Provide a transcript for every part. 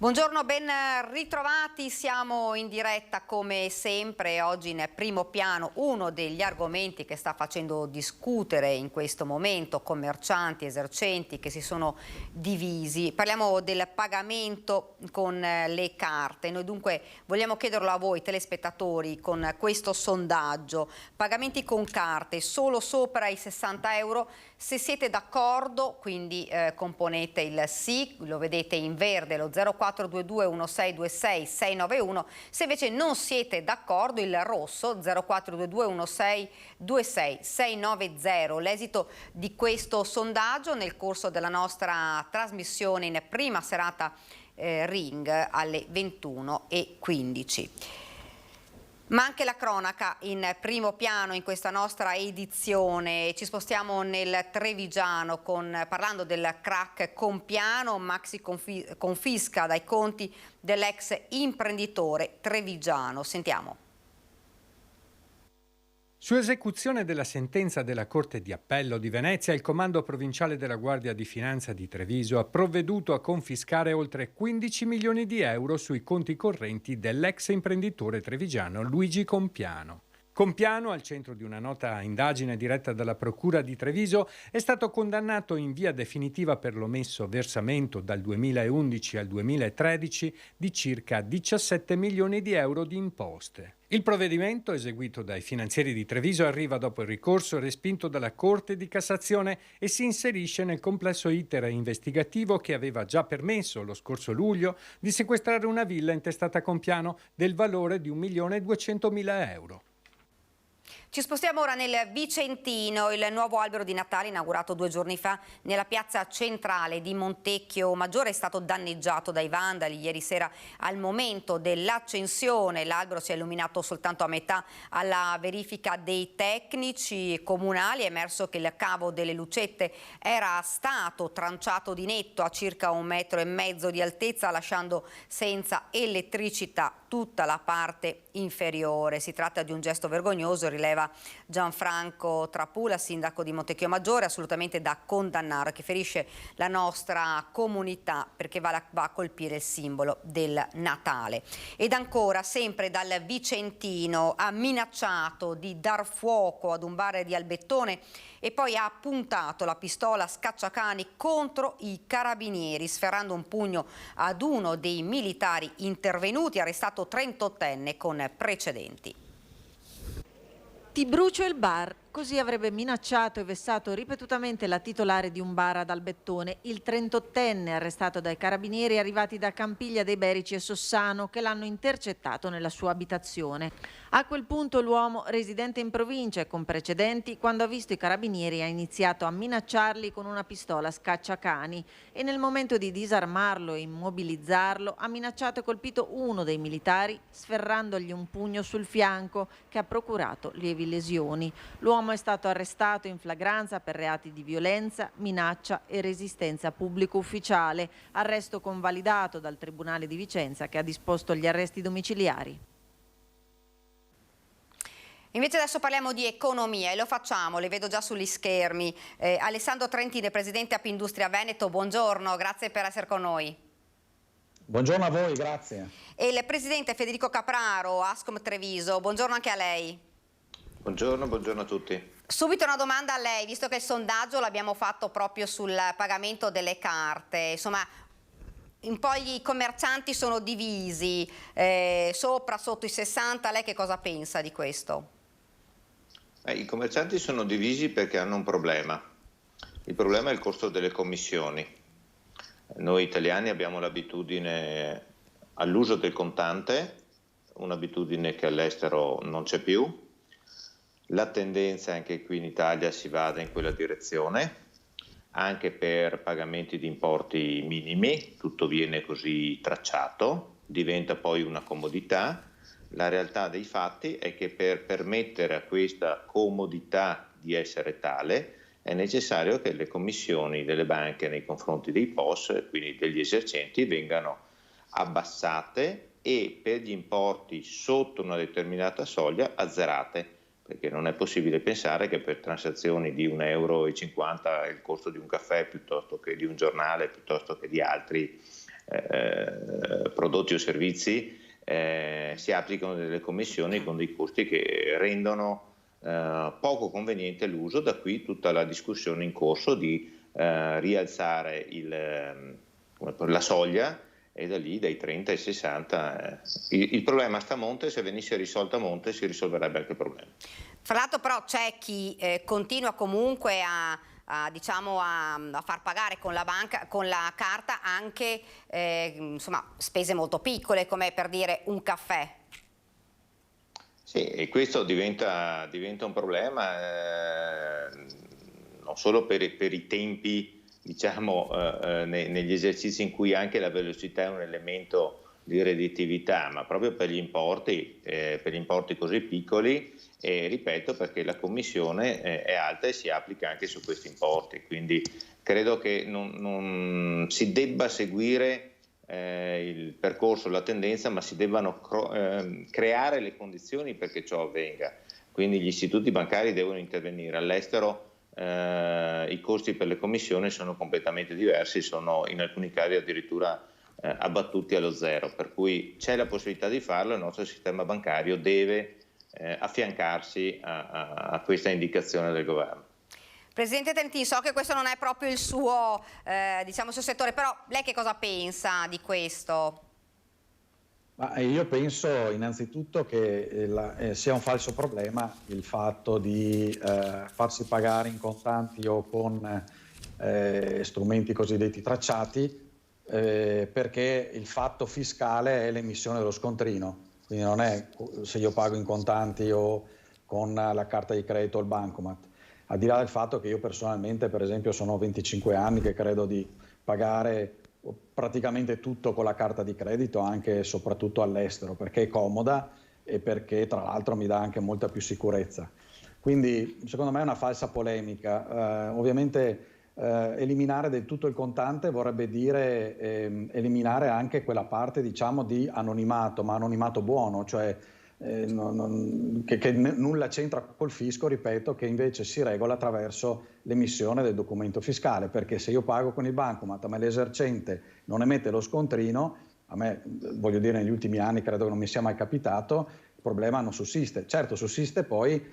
Buongiorno, ben ritrovati, siamo in diretta come sempre, oggi in primo piano uno degli argomenti che sta facendo discutere in questo momento commercianti, esercenti che si sono divisi. Parliamo del pagamento con le carte. Noi dunque vogliamo chiederlo a voi telespettatori con questo sondaggio. Pagamenti con carte solo sopra i 60 euro. Se siete d'accordo, quindi componete il sì, lo vedete in verde, lo 0422 1626 691. Se invece non siete d'accordo, il rosso 0422 1626 690. L'esito di questo sondaggio nel corso della nostra trasmissione in prima serata Ring alle 21:15. Ma anche la cronaca in primo piano in questa nostra edizione. Ci spostiamo nel Trevigiano parlando del crack Compiano, maxi confisca dai conti dell'ex imprenditore trevigiano. Sentiamo. Su esecuzione della sentenza della Corte di Appello di Venezia, il Comando Provinciale della Guardia di Finanza di Treviso ha provveduto a confiscare oltre 15 milioni di euro sui conti correnti dell'ex imprenditore trevigiano Luigi Compiano. Compiano, al centro di una nota indagine diretta dalla Procura di Treviso, è stato condannato in via definitiva per l'omesso versamento dal 2011 al 2013 di circa 17 milioni di euro di imposte. Il provvedimento, eseguito dai finanzieri di Treviso, arriva dopo il ricorso respinto dalla Corte di Cassazione e si inserisce nel complesso iter investigativo che aveva già permesso lo scorso luglio di sequestrare una villa intestata a Compiano del valore di 1.200.000 euro. Ci spostiamo ora nel Vicentino. Il nuovo albero di Natale inaugurato 2 giorni fa nella piazza centrale di Montecchio Maggiore è stato danneggiato dai vandali. Ieri sera al momento dell'accensione l'albero si è illuminato soltanto a metà. Alla verifica dei tecnici comunali è emerso che il cavo delle lucette era stato tranciato di netto a circa 1,5 metri di altezza, lasciando senza elettricità tutta la parte inferiore. Si tratta di un gesto vergognoso, rileva Gianfranco Trapula, sindaco di Montecchio Maggiore, assolutamente da condannare, che ferisce la nostra comunità perché va a colpire il simbolo del Natale. Ed ancora, sempre dal Vicentino, ha minacciato di dar fuoco ad un bar di Albettone e poi ha puntato la pistola scacciacani contro i carabinieri, sferrando un pugno ad uno dei militari intervenuti, arrestato 38enne con precedenti. Ti brucio il bar. Così avrebbe minacciato e vessato ripetutamente la titolare di un bar ad Albettone, il 38enne arrestato dai carabinieri arrivati da Campiglia dei Berici e Sossano, che l'hanno intercettato nella sua abitazione. A quel punto l'uomo, residente in provincia e con precedenti, quando ha visto i carabinieri ha iniziato a minacciarli con una pistola scacciacani e nel momento di disarmarlo e immobilizzarlo ha minacciato e colpito uno dei militari sferrandogli un pugno sul fianco che ha procurato lievi lesioni. L'uomo è stato arrestato in flagranza per reati di violenza, minaccia e resistenza pubblico ufficiale, arresto convalidato dal Tribunale di Vicenza che ha disposto gli arresti domiciliari. Invece adesso parliamo di economia e lo facciamo, le vedo già sugli schermi. Alessandro Trentini, presidente Apindustria Veneto, buongiorno, grazie per essere con noi. Buongiorno a voi, grazie. E il presidente Federico Capraro, Ascom Treviso, buongiorno anche a lei. Buongiorno a tutti. Subito una domanda a lei, visto che il sondaggio l'abbiamo fatto proprio sul pagamento delle carte, insomma un po' i commercianti sono divisi, sopra, sotto i 60, lei che cosa pensa di questo? I commercianti sono divisi perché hanno un problema. Il problema è il costo delle commissioni. Noi italiani abbiamo l'abitudine all'uso del contante, un'abitudine che all'estero non c'è più. La tendenza è anche qui in Italia si vada in quella direzione, anche per pagamenti di importi minimi, tutto viene così tracciato, diventa poi una comodità. La realtà dei fatti è che per permettere a questa comodità di essere tale è necessario che le commissioni delle banche nei confronti dei POS, quindi degli esercenti, vengano abbassate e per gli importi sotto una determinata soglia azzerate. Perché non è possibile pensare che per transazioni di 1,50 euro il costo di un caffè piuttosto che di un giornale, piuttosto che di altri prodotti o servizi, si applicano delle commissioni con dei costi che rendono poco conveniente l'uso. Da qui tutta la discussione in corso di rialzare la soglia, e da lì dai 30 ai 60. Il problema sta a monte, se venisse risolto a monte si risolverebbe anche il problema. Fra l'altro però c'è chi continua comunque a far pagare con la banca, con la carta, anche insomma, spese molto piccole, come per dire un caffè. Sì, e questo diventa un problema non solo per i tempi, diciamo, negli esercizi in cui anche la velocità è un elemento di redditività, ma proprio per gli importi così piccoli, e ripeto, perché la commissione è alta e si applica anche su questi importi. Quindi credo che non si debba seguire il percorso, la tendenza, ma si debbano creare le condizioni perché ciò avvenga. Quindi gli istituti bancari devono intervenire. All'estero i costi per le commissioni sono completamente diversi, sono in alcuni casi addirittura abbattuti allo zero, per cui c'è la possibilità di farlo. Il nostro sistema bancario deve affiancarsi a questa indicazione del governo. Presidente Trentin, so che questo non è proprio il suo, il suo settore, però lei che cosa pensa di questo? Ma io penso innanzitutto che sia un falso problema il fatto di farsi pagare in contanti o con strumenti cosiddetti tracciati, perché il fatto fiscale è l'emissione dello scontrino, quindi non è se io pago in contanti o con la carta di credito o il bancomat. Al di là del fatto che io personalmente, per esempio, sono 25 anni che credo di pagare praticamente tutto con la carta di credito, anche e soprattutto all'estero, perché è comoda e perché tra l'altro mi dà anche molta più sicurezza. Quindi secondo me è una falsa polemica. Ovviamente eliminare del tutto il contante vorrebbe dire eliminare anche quella parte, diciamo, di anonimato, ma anonimato buono, cioè che nulla c'entra col fisco, ripeto, che invece si regola attraverso l'emissione del documento fiscale, perché se io pago con il bancomat ma l'esercente non emette lo scontrino, a me, voglio dire, negli ultimi anni credo che non mi sia mai capitato, il problema non sussiste. Certo, sussiste poi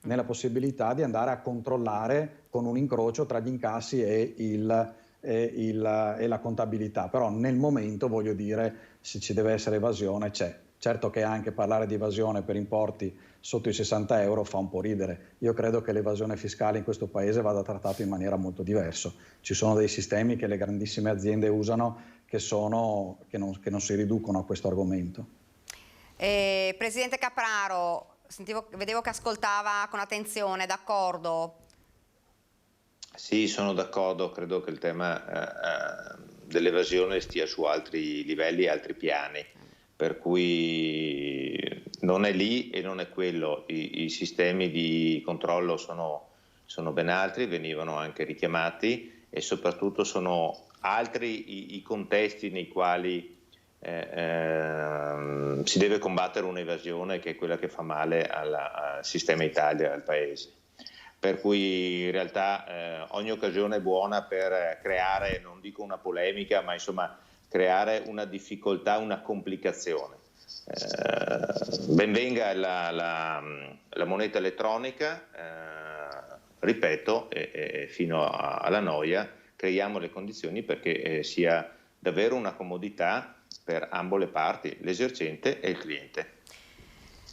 nella possibilità di andare a controllare con un incrocio tra gli incassi e la contabilità, però nel momento, voglio dire, se ci deve essere evasione c'è. Certo che anche parlare di evasione per importi sotto i 60 euro fa un po' ridere. Io credo che l'evasione fiscale in questo paese vada trattata in maniera molto diversa. Ci sono dei sistemi che le grandissime aziende usano che non si riducono a questo argomento. Presidente Capraro, vedevo che ascoltava con attenzione, d'accordo? Sì, sono d'accordo, credo che il tema dell'evasione stia su altri livelli, altri piani. Per cui non è lì e non è quello. I sistemi di controllo sono ben altri, venivano anche richiamati, e soprattutto sono altri i contesti nei quali si deve combattere un'evasione, che è quella che fa male al sistema Italia, al Paese. Per cui in realtà ogni occasione è buona per creare, non dico una polemica, ma insomma creare una difficoltà, una complicazione. Ben venga la moneta elettronica, ripeto, fino alla noia, creiamo le condizioni perché sia davvero una comodità per ambo le parti, l'esercente e il cliente.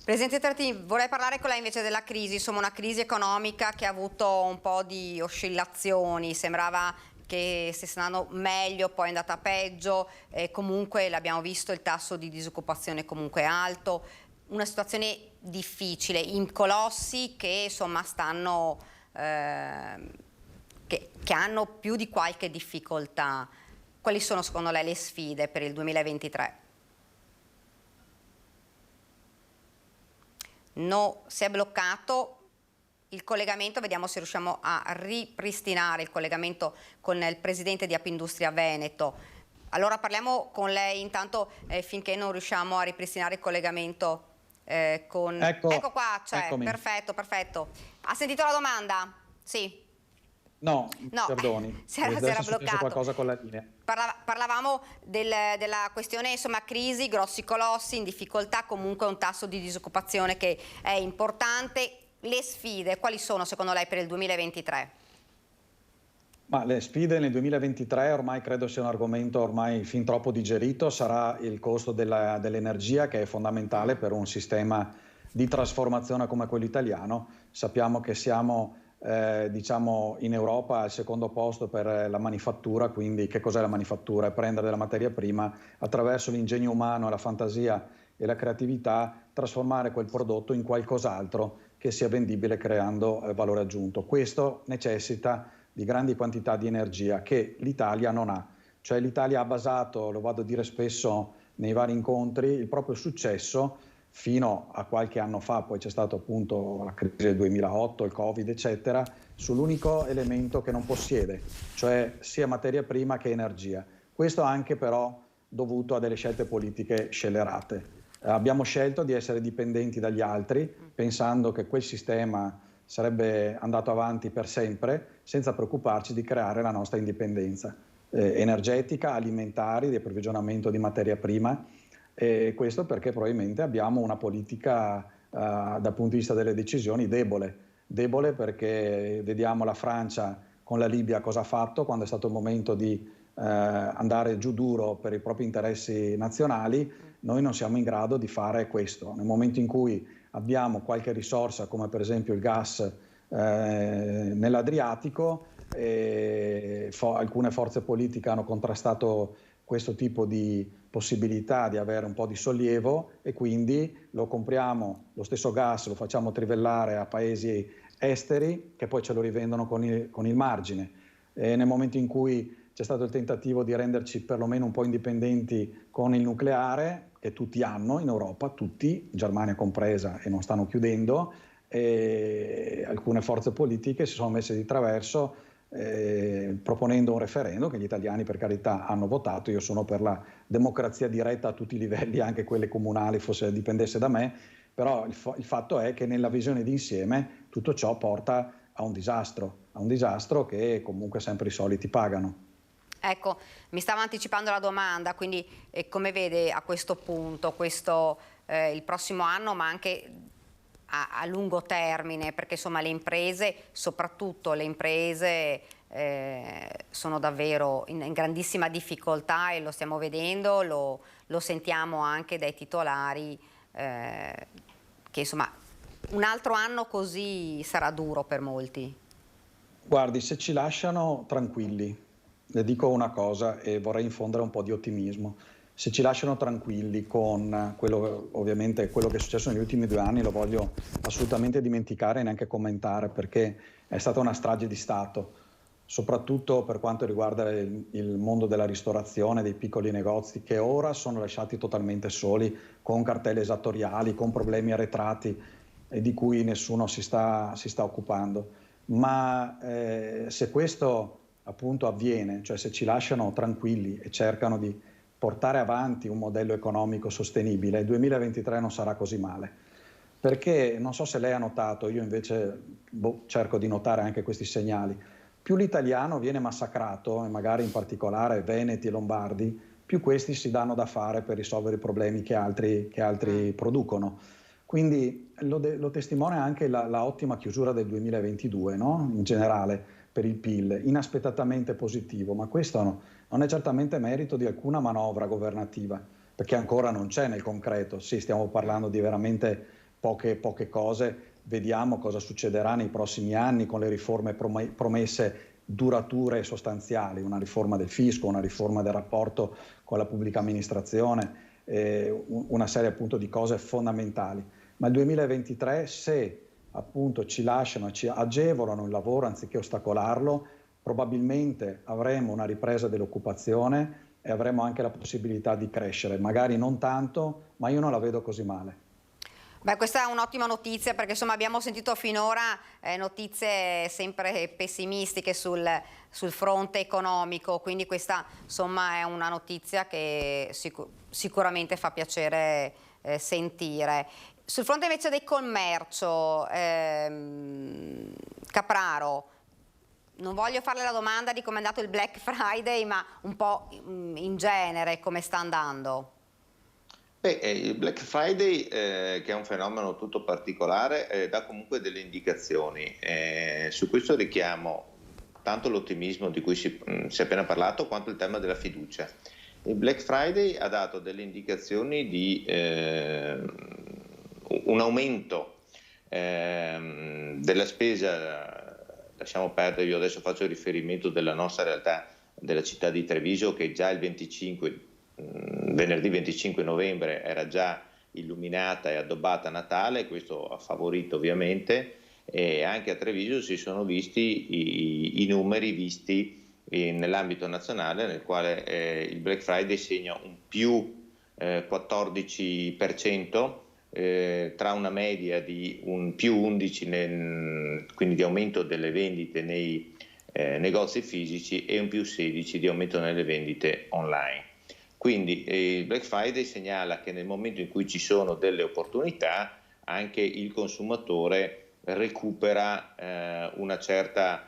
Presidente Trentin, vorrei parlare con lei invece della crisi, insomma una crisi economica che ha avuto un po' di oscillazioni, sembrava che stesse andando meglio, poi è andata peggio, comunque l'abbiamo visto, il tasso di disoccupazione comunque alto, una situazione difficile, in colossi che insomma stanno, che hanno più di qualche difficoltà. Quali sono secondo lei le sfide per il 2023? No, si è bloccato il collegamento, vediamo se riusciamo a ripristinare il collegamento con il presidente di Apindustria Veneto. Allora parliamo con lei intanto finché non riusciamo a ripristinare il collegamento con... Ecco qua, c'è, perfetto. Ha sentito la domanda? Sì. No, No, perdoni, si era deve essere successo bloccato. qualcosa con la linea. Parlavamo della questione, insomma, crisi, grossi colossi in difficoltà, comunque un tasso di disoccupazione che è importante. Le sfide, quali sono secondo lei per il 2023? Ma le sfide nel 2023 ormai credo sia un argomento ormai fin troppo digerito, sarà il costo dell'energia, che è fondamentale per un sistema di trasformazione come quello italiano. Sappiamo che siamo diciamo in Europa al secondo posto per la manifattura, quindi che cos'è la manifattura? È prendere della materia prima, attraverso l'ingegno umano, la fantasia e la creatività, trasformare quel prodotto in qualcos'altro che sia vendibile creando valore aggiunto. Questo necessita di grandi quantità di energia che l'Italia non ha. Cioè l'Italia ha basato, lo vado a dire spesso nei vari incontri, il proprio successo fino a qualche anno fa, poi c'è stata appunto la crisi del 2008, il Covid, eccetera, sull'unico elemento che non possiede, cioè sia materia prima che energia. Questo anche però dovuto a delle scelte politiche scellerate. Abbiamo scelto di essere dipendenti dagli altri, pensando che quel sistema sarebbe andato avanti per sempre, senza preoccuparci di creare la nostra indipendenza energetica, alimentare, di approvvigionamento di materia prima. E questo perché probabilmente abbiamo una politica dal punto di vista delle decisioni debole perché vediamo la Francia con la Libia cosa ha fatto quando è stato il momento di andare giù duro per i propri interessi nazionali. Noi non siamo in grado di fare questo. Nel momento in cui abbiamo qualche risorsa come per esempio il gas nell'Adriatico, alcune forze politiche hanno contrastato questo tipo di possibilità di avere un po' di sollievo e quindi lo compriamo, lo stesso gas lo facciamo trivellare a paesi esteri che poi ce lo rivendono con il margine. E nel momento in cui c'è stato il tentativo di renderci perlomeno un po' indipendenti con il nucleare, che tutti hanno in Europa, tutti, Germania compresa, e non stanno chiudendo, e alcune forze politiche si sono messe di traverso proponendo un referendum che gli italiani per carità hanno votato. Io sono per la democrazia diretta a tutti i livelli, anche quelle comunali, fosse dipendesse da me, però il fatto è che nella visione d'insieme tutto ciò porta a un disastro che comunque sempre i soliti pagano. Ecco, mi stava anticipando la domanda, quindi come vede a questo punto il prossimo anno, ma anche a lungo termine, perché insomma le imprese, soprattutto le imprese, sono davvero in grandissima difficoltà e lo stiamo vedendo, lo sentiamo anche dai titolari, che insomma un altro anno così sarà duro per molti. Guardi, se ci lasciano tranquilli, le dico una cosa e vorrei infondere un po' di ottimismo. Se ci lasciano tranquilli con ovviamente quello che è successo negli ultimi 2 anni, lo voglio assolutamente dimenticare e neanche commentare, perché è stata una strage di Stato, soprattutto per quanto riguarda il mondo della ristorazione, dei piccoli negozi, che ora sono lasciati totalmente soli, con cartelle esattoriali, con problemi arretrati e di cui nessuno si sta occupando. Ma se questo appunto avviene, cioè se ci lasciano tranquilli e cercano di portare avanti un modello economico sostenibile, il 2023 non sarà così male. Perché non so se lei ha notato, io invece cerco di notare anche questi segnali, più l'italiano viene massacrato, e magari in particolare veneti e lombardi, più questi si danno da fare per risolvere i problemi che altri producono. Quindi lo testimonia anche la ottima chiusura del 2022, no? In generale per il PIL, inaspettatamente positivo, ma questo non è certamente merito di alcuna manovra governativa, perché ancora non c'è nel concreto. Sì, stiamo parlando di veramente poche cose, vediamo cosa succederà nei prossimi anni con le riforme promesse durature e sostanziali, una riforma del fisco, una riforma del rapporto con la pubblica amministrazione, una serie appunto di cose fondamentali. Ma il 2023, se appunto ci lasciano, ci agevolano il lavoro anziché ostacolarlo, probabilmente avremo una ripresa dell'occupazione e avremo anche la possibilità di crescere, magari non tanto, ma io non la vedo così male. Beh, questa è un'ottima notizia, perché insomma abbiamo sentito finora notizie sempre pessimistiche sul fronte economico, quindi questa insomma è una notizia che sicuramente fa piacere sentire. Sul fronte invece del commercio, Capraro, Non voglio farle la domanda di come è andato il Black Friday, ma un po' in genere come sta andando. Il Black Friday, che è un fenomeno tutto particolare, dà comunque delle indicazioni. Su questo richiamo tanto l'ottimismo di cui si è appena parlato, quanto il tema della fiducia. Il Black Friday ha dato delle indicazioni di un aumento della spesa. Lasciamo perdere, io adesso faccio riferimento della nostra realtà, della città di Treviso, che già il venerdì 25 novembre era già illuminata e addobbata a Natale. Questo ha favorito ovviamente, e anche a Treviso si sono visti i numeri visti nell'ambito nazionale, nel quale il Black Friday segna un più 14%, tra una media di un più 11%, quindi di aumento delle vendite nei negozi fisici, e un più 16% di aumento nelle vendite online. Quindi il Black Friday segnala che nel momento in cui ci sono delle opportunità, anche il consumatore recupera una certa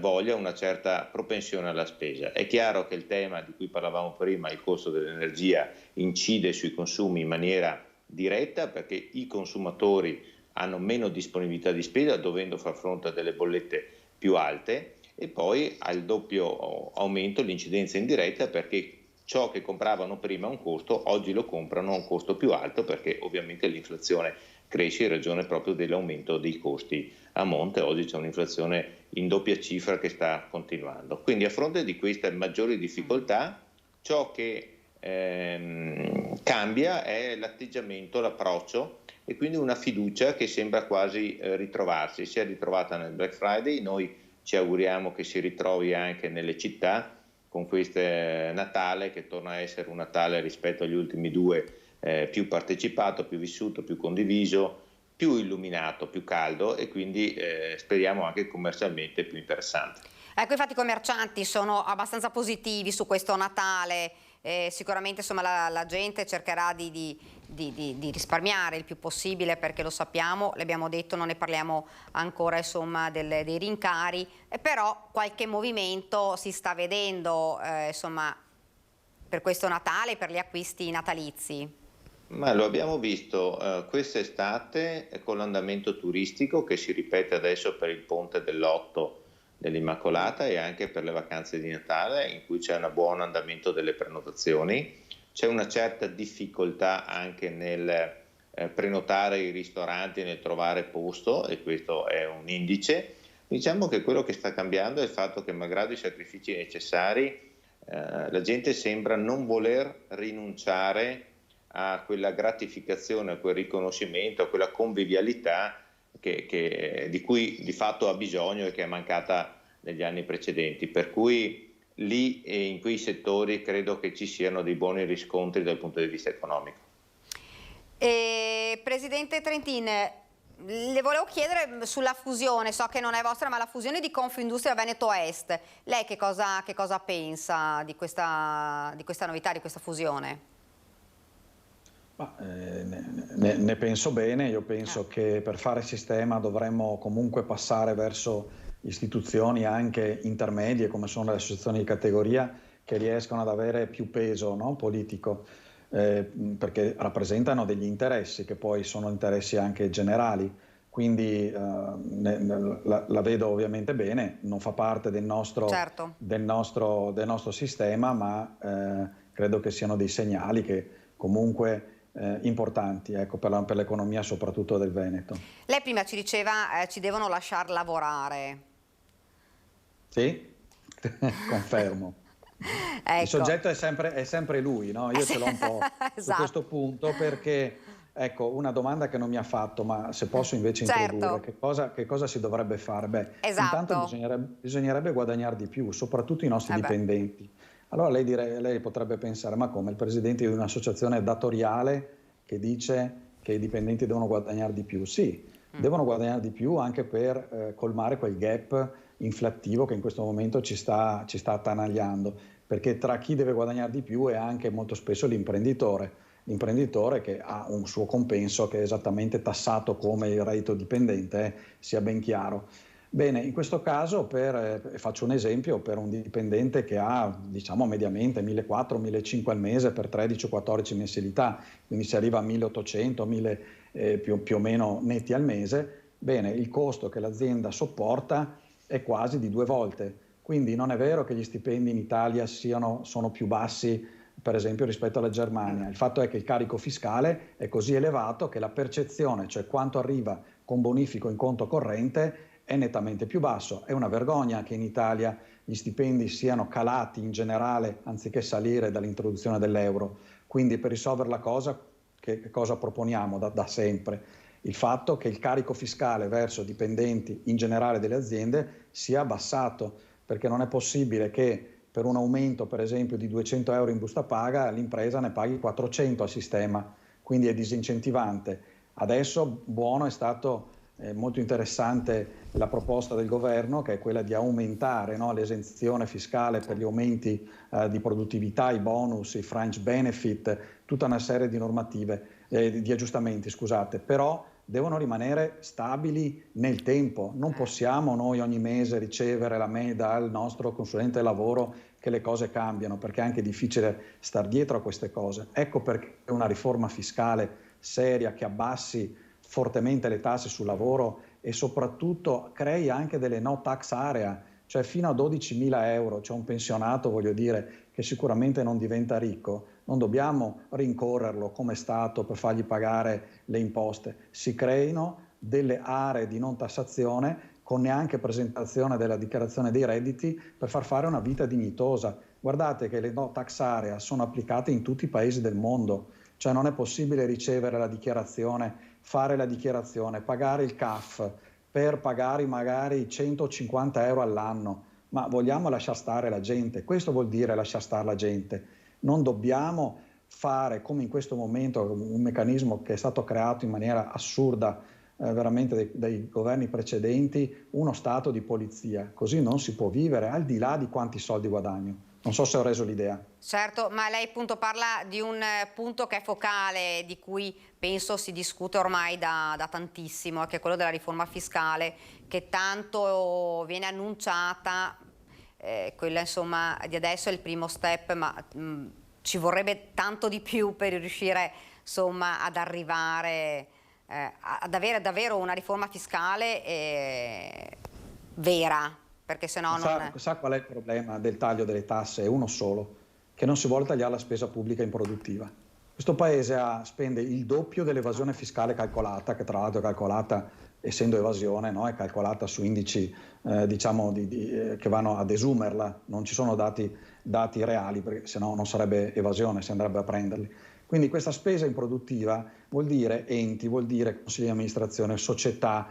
voglia, una certa propensione alla spesa. È chiaro che il tema di cui parlavamo prima, il costo dell'energia, incide sui consumi in maniera diretta, perché i consumatori hanno meno disponibilità di spesa, dovendo far fronte a delle bollette più alte, e poi ha il doppio aumento, l'incidenza indiretta, perché ciò che compravano prima a un costo, oggi lo comprano a un costo più alto, perché ovviamente l'inflazione cresce in ragione proprio dell'aumento dei costi a monte. Oggi c'è un'inflazione in doppia cifra che sta continuando. Quindi a fronte di queste maggiori difficoltà, ciò che cambia è l'atteggiamento, l'approccio, e quindi una fiducia che sembra quasi ritrovarsi. Si è ritrovata nel Black Friday, noi ci auguriamo che si ritrovi anche nelle città con queste Natale, che torna a essere un Natale rispetto agli ultimi due più partecipato, più vissuto, più condiviso, più illuminato, più caldo, e quindi speriamo anche commercialmente più interessante. Ecco, infatti i commercianti sono abbastanza positivi su questo Natale. Sicuramente insomma, la gente cercherà di risparmiare il più possibile, perché lo sappiamo, l'abbiamo detto, non ne parliamo ancora insomma dei rincari, però qualche movimento si sta vedendo insomma per questo Natale, per gli acquisti natalizi. Ma lo abbiamo visto quest'estate con l'andamento turistico che si ripete adesso per il ponte dell'8 dell'Immacolata, e anche per le vacanze di Natale, in cui c'è un buon andamento delle prenotazioni. C'è una certa difficoltà anche nel prenotare i ristoranti, nel trovare posto, e questo è un indice. Diciamo che quello che sta cambiando è il fatto che, malgrado i sacrifici necessari, la gente sembra non voler rinunciare a quella gratificazione, a quel riconoscimento, a quella convivialità di cui di fatto ha bisogno e che è mancata negli anni precedenti. Per cui lì e in quei settori credo che ci siano dei buoni riscontri dal punto di vista economico. Presidente Trentin, le volevo chiedere sulla fusione, so che non è vostra, ma la fusione di Confindustria Veneto Est. Lei che cosa pensa di questa novità, di questa fusione? Ne penso bene. Io penso che per fare sistema dovremmo comunque passare verso istituzioni anche intermedie, come sono le associazioni di categoria, che riescono ad avere più peso, no, politico, perché rappresentano degli interessi che poi sono interessi anche generali. Quindi la vedo ovviamente bene, non fa parte del nostro, certo, del nostro sistema, ma credo che siano dei segnali che comunque importanti, ecco, per l'economia soprattutto del Veneto. Lei prima ci diceva ci devono lasciar lavorare. Sì, confermo. Ecco. Il soggetto è sempre lui, no? Io ce l'ho un po' Esatto. su questo punto, perché ecco, una domanda che non mi ha fatto, ma se posso invece introdurre, che cosa si dovrebbe fare? Beh, esatto, intanto bisognerebbe guadagnare di più, soprattutto i nostri dipendenti. Allora lei potrebbe pensare, ma come, il presidente di un'associazione datoriale che dice che i dipendenti devono guadagnare di più? Sì, devono guadagnare di più anche per colmare quel gap inflattivo che in questo momento ci sta attanagliando, perché tra chi deve guadagnare di più è anche molto spesso l'imprenditore che ha un suo compenso che è esattamente tassato come il reddito dipendente, sia ben chiaro. Bene, in questo caso, faccio un esempio, per un dipendente che ha, diciamo, mediamente 1.400-1.500 al mese per 13 o 14 mensilità, quindi si arriva a 1.800, 1.000 più o meno netti al mese, bene, il costo che l'azienda sopporta è quasi di 2 volte. Quindi non è vero che gli stipendi in Italia sono più bassi, per esempio, rispetto alla Germania. Il fatto è che il carico fiscale è così elevato che la percezione, cioè quanto arriva con bonifico in conto corrente, è nettamente più basso. È una vergogna che in Italia gli stipendi siano calati in generale anziché salire dall'introduzione dell'euro. Quindi per risolvere la cosa, che cosa proponiamo da sempre? Il fatto che il carico fiscale verso dipendenti in generale delle aziende sia abbassato, perché non è possibile che per un aumento, per esempio, di 200 euro in busta paga, l'impresa ne paghi 400 al sistema, quindi è disincentivante. Adesso buono è stato molto interessante la proposta del governo, che è quella di aumentare, no, l'esenzione fiscale per gli aumenti di produttività, i bonus, i fringe benefit, tutta una serie di normative, di aggiustamenti, scusate, però devono rimanere stabili nel tempo. Non possiamo noi ogni mese ricevere la mail dal nostro consulente del lavoro che le cose cambiano, perché è anche difficile star dietro a queste cose. Ecco perché una riforma fiscale seria che abbassi fortemente le tasse sul lavoro e soprattutto crei anche delle no tax area, cioè fino a 12.000 euro, c'è un pensionato, voglio dire, che sicuramente non diventa ricco, non dobbiamo rincorrerlo come Stato per fargli pagare le imposte, si creino delle aree di non tassazione con neanche presentazione della dichiarazione dei redditi per far fare una vita dignitosa. Guardate che le no tax area sono applicate in tutti i paesi del mondo, cioè non è possibile ricevere la dichiarazione, fare la dichiarazione, pagare il CAF per pagare magari 150 euro all'anno, ma vogliamo lasciar stare la gente, questo vuol dire lasciar stare la gente. Non dobbiamo fare, come in questo momento, un meccanismo che è stato creato in maniera assurda veramente dai governi precedenti, uno stato di polizia. Così non si può vivere, al di là di quanti soldi guadagno. Non so se ho reso l'idea. Certo, ma lei appunto parla di un punto che è focale, di cui penso si discute ormai da tantissimo, che è quello della riforma fiscale, che tanto viene annunciata. Quella insomma di adesso è il primo step, ma ci vorrebbe tanto di più per riuscire insomma ad arrivare ad avere davvero una riforma fiscale vera, perché sennò non... Sa qual è il problema del taglio delle tasse? È uno solo, che non si vuole tagliare la spesa pubblica improduttiva. Questo paese spende il doppio dell'evasione fiscale calcolata, che tra l'altro è calcolata, essendo evasione, no? È calcolata su indici diciamo che vanno ad esumerla, non ci sono dati reali, perché sennò non sarebbe evasione, si andrebbe a prenderli. Quindi questa spesa improduttiva vuol dire enti, vuol dire consigli di amministrazione, società,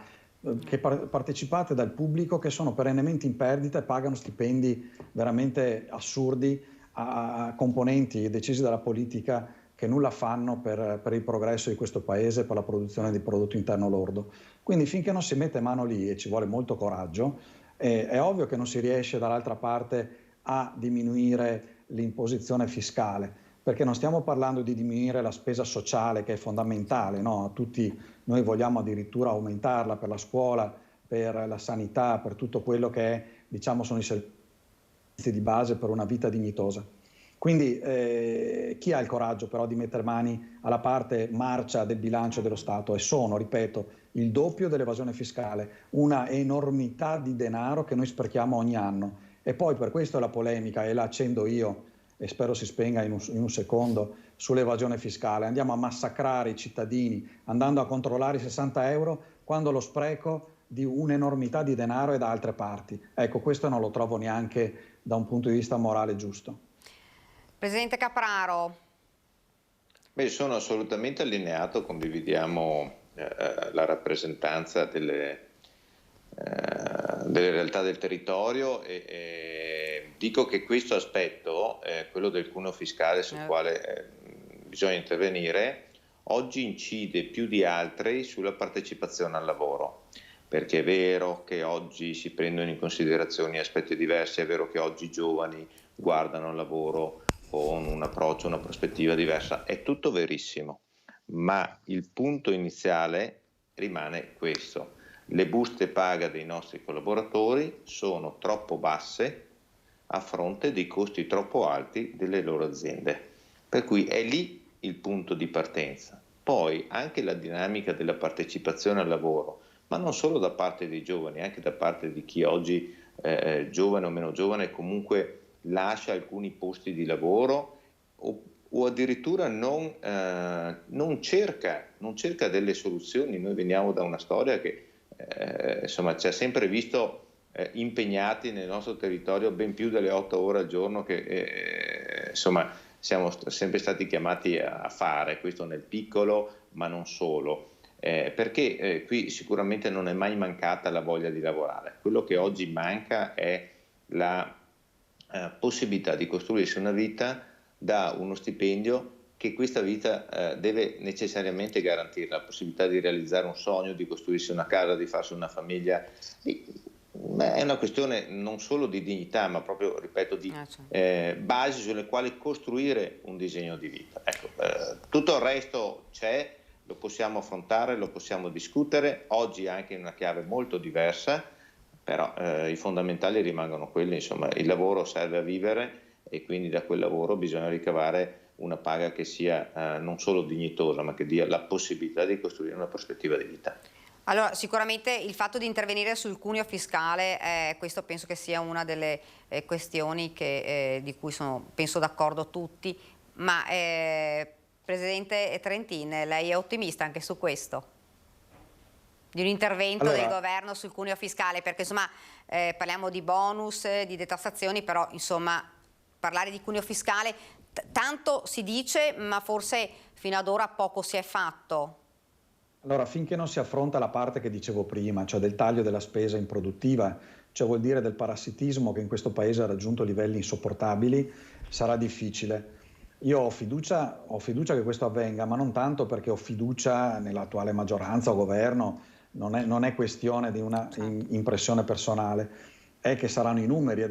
che partecipate dal pubblico, che sono perennemente in perdita e pagano stipendi veramente assurdi a componenti decisi dalla politica che nulla fanno per il progresso di questo paese, per la produzione di prodotto interno lordo. Quindi finché non si mette mano lì, e ci vuole molto coraggio, è ovvio che non si riesce dall'altra parte a diminuire l'imposizione fiscale, perché non stiamo parlando di diminuire la spesa sociale, che è fondamentale, no? Tutti noi vogliamo addirittura aumentarla per la scuola, per la sanità, per tutto quello che è, diciamo, sono i servizi di base per una vita dignitosa. Quindi chi ha il coraggio però di mettere mani alla parte marcia del bilancio dello Stato? E sono, ripeto, il doppio dell'evasione fiscale, una enormità di denaro che noi sprechiamo ogni anno. E poi per questo la polemica, e la accendo io, e spero si spenga in un secondo, sull'evasione fiscale. Andiamo a massacrare i cittadini andando a controllare i 60 euro quando lo spreco di un'enormità di denaro è da altre parti. Ecco, questo non lo trovo neanche da un punto di vista morale giusto. Presidente Capraro. Beh, sono assolutamente allineato, condividiamo la rappresentanza delle realtà del territorio e dico che questo aspetto, quello del cuneo fiscale sul quale bisogna intervenire, oggi incide più di altri sulla partecipazione al lavoro, perché è vero che oggi si prendono in considerazione aspetti diversi, è vero che oggi i giovani guardano al lavoro con un approccio, una prospettiva diversa, è tutto verissimo, ma il punto iniziale rimane questo. le buste paga dei nostri collaboratori sono troppo basse a fronte dei costi troppo alti delle loro aziende. Per cui è lì il punto di partenza. Poi anche la dinamica della partecipazione al lavoro, ma non solo da parte dei giovani, anche da parte di chi oggi, giovane o meno giovane, comunque lascia alcuni posti di lavoro o addirittura non cerca delle soluzioni. Noi veniamo da una storia che insomma, ci ha sempre visto impegnati nel nostro territorio ben più delle 8 ore al giorno che insomma, siamo sempre stati chiamati a fare, questo nel piccolo ma non solo. Perché qui sicuramente non è mai mancata la voglia di lavorare. Quello che oggi manca è la possibilità di costruirsi una vita da uno stipendio che questa vita deve necessariamente garantire, la possibilità di realizzare un sogno, di costruirsi una casa, di farsi una famiglia. È una questione non solo di dignità, ma proprio, ripeto, di basi sulle quali costruire un disegno di vita. Ecco, tutto il resto c'è, lo possiamo affrontare, lo possiamo discutere, oggi anche in una chiave molto diversa, però i fondamentali rimangono quelli, insomma, il lavoro serve a vivere e quindi da quel lavoro bisogna ricavare una paga che sia non solo dignitosa, ma che dia la possibilità di costruire una prospettiva di vita. Allora, sicuramente il fatto di intervenire sul cuneo fiscale, questo penso che sia una delle questioni di cui sono, penso, d'accordo tutti, ma Presidente Trentin, lei è ottimista anche su questo? Di un intervento del governo sul cuneo fiscale, perché insomma parliamo di bonus, di detassazioni, però insomma parlare di cuneo fiscale tanto si dice, ma forse fino ad ora poco si è fatto. Allora, finché non si affronta la parte che dicevo prima, cioè del taglio della spesa improduttiva, cioè vuol dire del parassitismo che in questo paese ha raggiunto livelli insopportabili, sarà difficile. Io ho fiducia che questo avvenga, ma non tanto perché ho fiducia nell'attuale maggioranza o governo, non è questione di una impressione personale, è che saranno i numeri a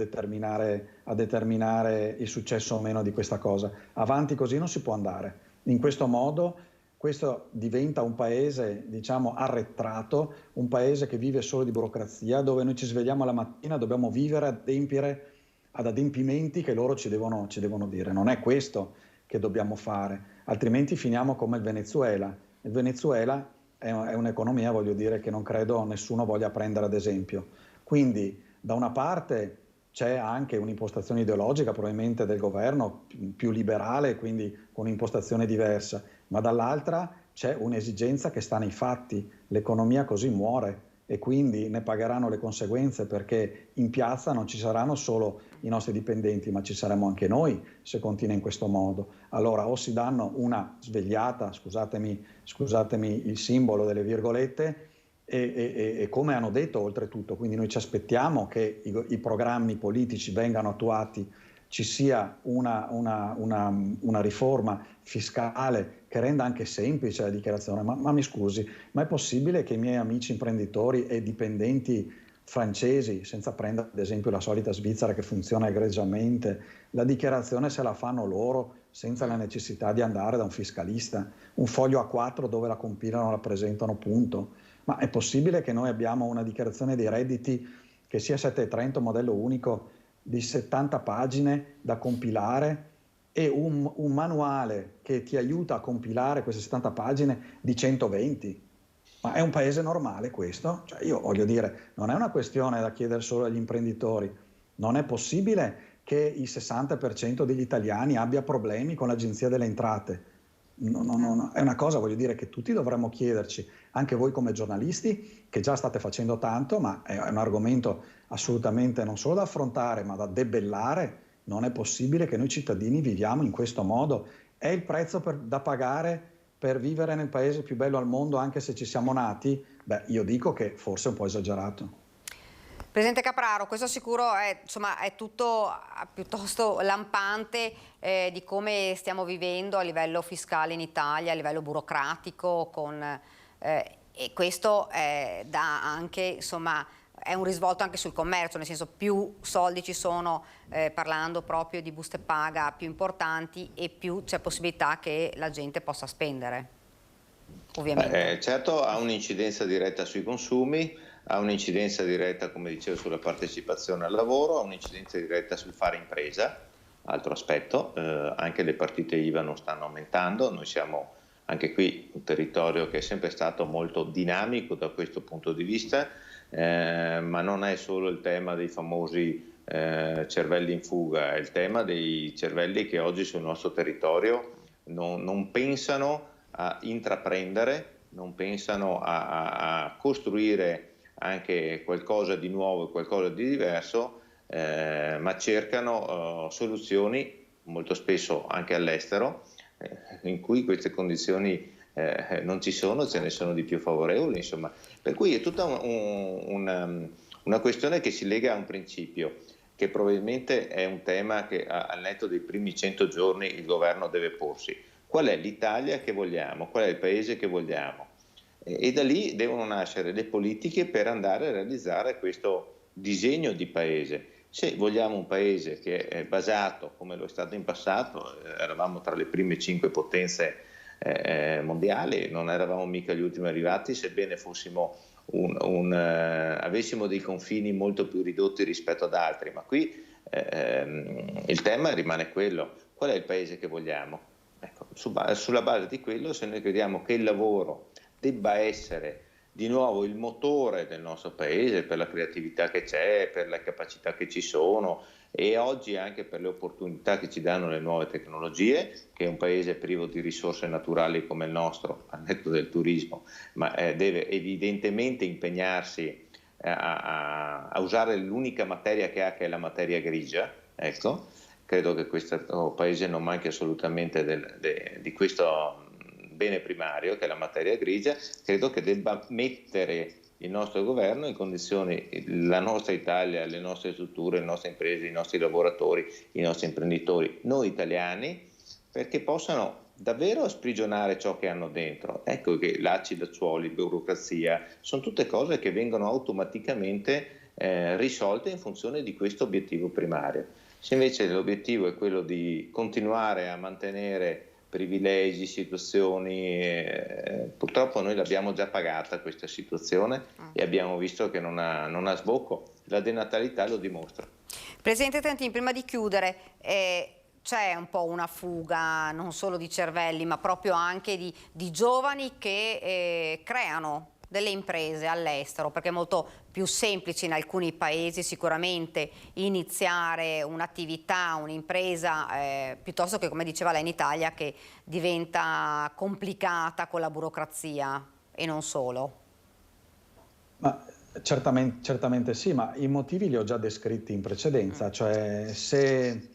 determinare il successo o meno di questa cosa. Avanti così non si può andare. In questo modo questo diventa un paese, diciamo, arretrato, un paese che vive solo di burocrazia, dove noi ci svegliamo la mattina, dobbiamo vivere, adempiere ad adempimenti che loro ci devono dire. Non è questo che dobbiamo fare, altrimenti finiamo come il Venezuela. Il Venezuela è un'economia, voglio dire, che non credo nessuno voglia prendere ad esempio. Quindi, da una parte c'è anche un'impostazione ideologica probabilmente del governo più liberale, quindi con un'impostazione diversa, ma dall'altra c'è un'esigenza che sta nei fatti. L'economia così muore e quindi ne pagheranno le conseguenze, perché in piazza non ci saranno solo i nostri dipendenti, ma ci saremo anche noi se continua in questo modo. Allora o si danno una svegliata, scusatemi il simbolo delle virgolette, e come hanno detto oltretutto, quindi noi ci aspettiamo che i programmi politici vengano attuati, ci sia una riforma fiscale che renda anche semplice la dichiarazione. Ma mi scusi, ma è possibile che i miei amici imprenditori e dipendenti francesi, senza prendere ad esempio la solita Svizzera che funziona egregiamente, la dichiarazione se la fanno loro senza la necessità di andare da un fiscalista, un foglio A4 dove la compilano, la presentano, punto. Ma è possibile che noi abbiamo una dichiarazione dei redditi che sia 730 modello unico di 70 pagine da compilare e un manuale che ti aiuta a compilare queste 70 pagine di 120? Ma è un paese normale questo? Cioè io voglio dire, non è una questione da chiedere solo agli imprenditori. Non è possibile che il 60% degli italiani abbia problemi con l'Agenzia delle Entrate. No, è una cosa, voglio dire, che tutti dovremmo chiederci, anche voi come giornalisti, che già state facendo tanto, ma è un argomento assolutamente non solo da affrontare, ma da debellare. Non è possibile che noi cittadini viviamo in questo modo. È il prezzo da pagare per vivere nel paese più bello al mondo, anche se ci siamo nati? Beh, io dico che forse è un po' esagerato. Presidente Capraro, questo sicuro è tutto piuttosto lampante di come stiamo vivendo a livello fiscale in Italia, a livello burocratico, e questo dà anche, insomma, è un risvolto anche sul commercio, nel senso più soldi ci sono, parlando proprio di buste paga più importanti, e più c'è possibilità che la gente possa spendere, ovviamente. Certo ha un'incidenza diretta sui consumi, ha un'incidenza diretta, come dicevo, sulla partecipazione al lavoro, ha un'incidenza diretta sul fare impresa, altro aspetto, anche le partite IVA non stanno aumentando, noi siamo anche qui un territorio che è sempre stato molto dinamico da questo punto di vista, ma non è solo il tema dei famosi cervelli in fuga, è il tema dei cervelli che oggi sul nostro territorio non pensano a intraprendere, non pensano a costruire anche qualcosa di nuovo, qualcosa di diverso, ma cercano soluzioni molto spesso anche all'estero, in cui queste condizioni non ci sono, ce ne sono di più favorevoli, insomma. Per cui è tutta una questione che si lega a un principio, che probabilmente è un tema che al netto dei primi 100 giorni il governo deve porsi. Qual è l'Italia che vogliamo? Qual è il paese che vogliamo? E da lì devono nascere le politiche per andare a realizzare questo disegno di paese. Se vogliamo un paese che è basato, come lo è stato in passato, eravamo tra le prime 5 potenze mondiali, non eravamo mica gli ultimi arrivati, sebbene fossimo avessimo dei confini molto più ridotti rispetto ad altri, ma qui il tema rimane quello: qual è il paese che vogliamo? Ecco, sulla base di quello, se noi crediamo che il lavoro debba essere di nuovo il motore del nostro paese per la creatività che c'è, per le capacità che ci sono e oggi anche per le opportunità che ci danno le nuove tecnologie, che è un paese privo di risorse naturali come il nostro, al netto del turismo, ma deve evidentemente impegnarsi a usare l'unica materia che ha, che è la materia grigia. Ecco, credo che questo paese non manchi assolutamente di questo bene primario, che è la materia grigia. Credo che debba mettere il nostro governo in condizioni, la nostra Italia, le nostre strutture, le nostre imprese, i nostri lavoratori, i nostri imprenditori, noi italiani, perché possano davvero sprigionare ciò che hanno dentro. Ecco che l'accidacciuoli, burocrazia, sono tutte cose che vengono automaticamente risolte in funzione di questo obiettivo primario. Se invece l'obiettivo è quello di continuare a mantenere privilegi, situazioni, purtroppo noi l'abbiamo già pagata questa situazione e abbiamo visto che non ha sbocco. La denatalità lo dimostra. Presidente Trentin, prima di chiudere, c'è un po' una fuga non solo di cervelli ma proprio anche di giovani che creano delle imprese all'estero, perché è molto più semplice in alcuni paesi sicuramente iniziare un'attività, un'impresa, piuttosto che, come diceva lei, in Italia, che diventa complicata con la burocrazia e non solo. Ma certamente sì, ma i motivi li ho già descritti in precedenza, cioè se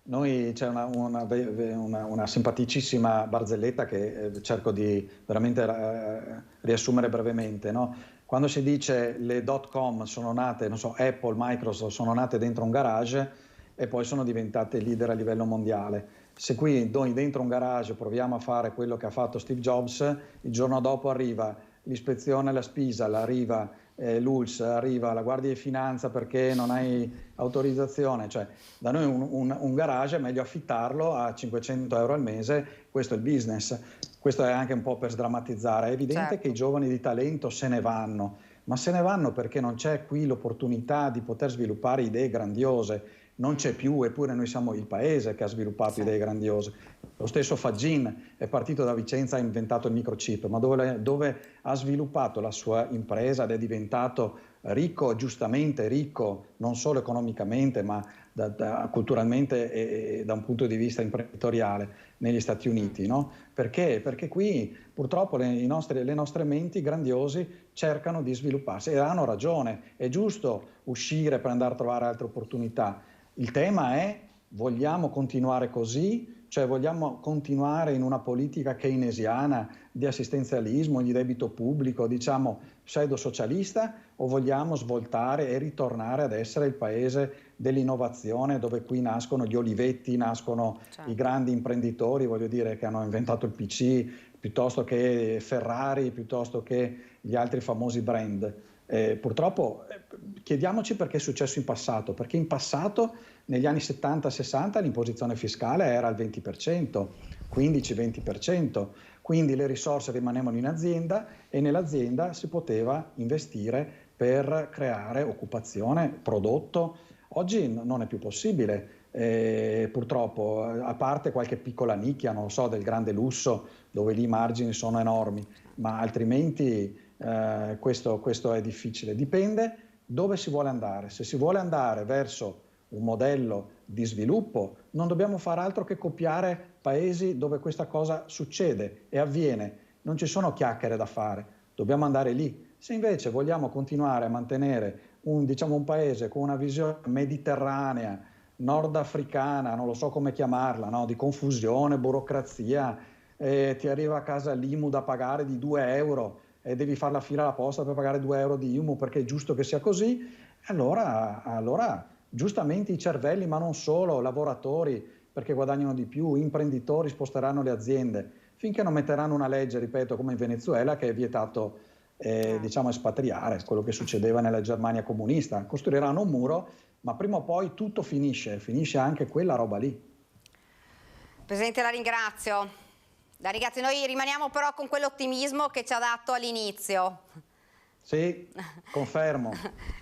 noi c'è una simpaticissima barzelletta che cerco di veramente riassumere brevemente, no? Quando si dice le .com sono nate, non so, Apple, Microsoft sono nate dentro un garage e poi sono diventate leader a livello mondiale. Se qui noi dentro un garage proviamo a fare quello che ha fatto Steve Jobs, il giorno dopo arriva l'ispezione alla spesa, arriva l'ULS, arriva la Guardia di Finanza perché non hai autorizzazione, cioè da noi un garage è meglio affittarlo a 500 euro al mese, questo è il business. Questo è anche un po' per sdrammatizzare. È evidente che i giovani di talento se ne vanno, ma se ne vanno perché non c'è qui l'opportunità di poter sviluppare idee grandiose. Non c'è più, eppure noi siamo il paese che ha sviluppato idee grandiose. Lo stesso Fagin è partito da Vicenza e ha inventato il microchip, ma dove ha sviluppato la sua impresa ed è diventato ricco, giustamente ricco, non solo economicamente, ma culturalmente e da un punto di vista imprenditoriale negli Stati Uniti, no? Perché? Perché qui purtroppo le nostre menti grandiose cercano di svilupparsi e hanno ragione, è giusto uscire per andare a trovare altre opportunità. Il tema è: vogliamo continuare così? Cioè vogliamo continuare in una politica keynesiana di assistenzialismo, di debito pubblico, diciamo pseudo-socialista, o vogliamo svoltare e ritornare ad essere il paese dell'innovazione, dove qui nascono gli Olivetti, nascono i grandi imprenditori, voglio dire, che hanno inventato il PC, piuttosto che Ferrari, piuttosto che gli altri famosi brand. Purtroppo chiediamoci perché è successo in passato, perché in passato negli anni 70-60 l'imposizione fiscale era al 20%, 15-20%, quindi le risorse rimanevano in azienda e nell'azienda si poteva investire per creare occupazione, prodotto. Oggi non è più possibile. Purtroppo, a parte qualche piccola nicchia, non lo so, del grande lusso, dove lì i margini sono enormi, ma altrimenti questo è difficile. Dipende dove si vuole andare. Se si vuole andare verso un modello di sviluppo, non dobbiamo fare altro che copiare paesi dove questa cosa succede e avviene. Non ci sono chiacchiere da fare, dobbiamo andare lì. Se invece vogliamo continuare a mantenere un paese con una visione mediterranea, nordafricana, non lo so come chiamarla, no? Di confusione, burocrazia, ti arriva a casa l'IMU da pagare di 2 euro e devi fare la fila alla posta per pagare 2 euro di IMU perché è giusto che sia così, allora giustamente i cervelli, ma non solo, lavoratori perché guadagnano di più, imprenditori sposteranno le aziende, finché non metteranno una legge, ripeto, come in Venezuela, che è vietato espatriare, quello che succedeva nella Germania comunista. Costruiranno un muro, ma prima o poi tutto finisce anche quella roba lì. Presidente, la ringrazio. Noi rimaniamo però con quell'ottimismo che ci ha dato all'inizio. Sì, confermo.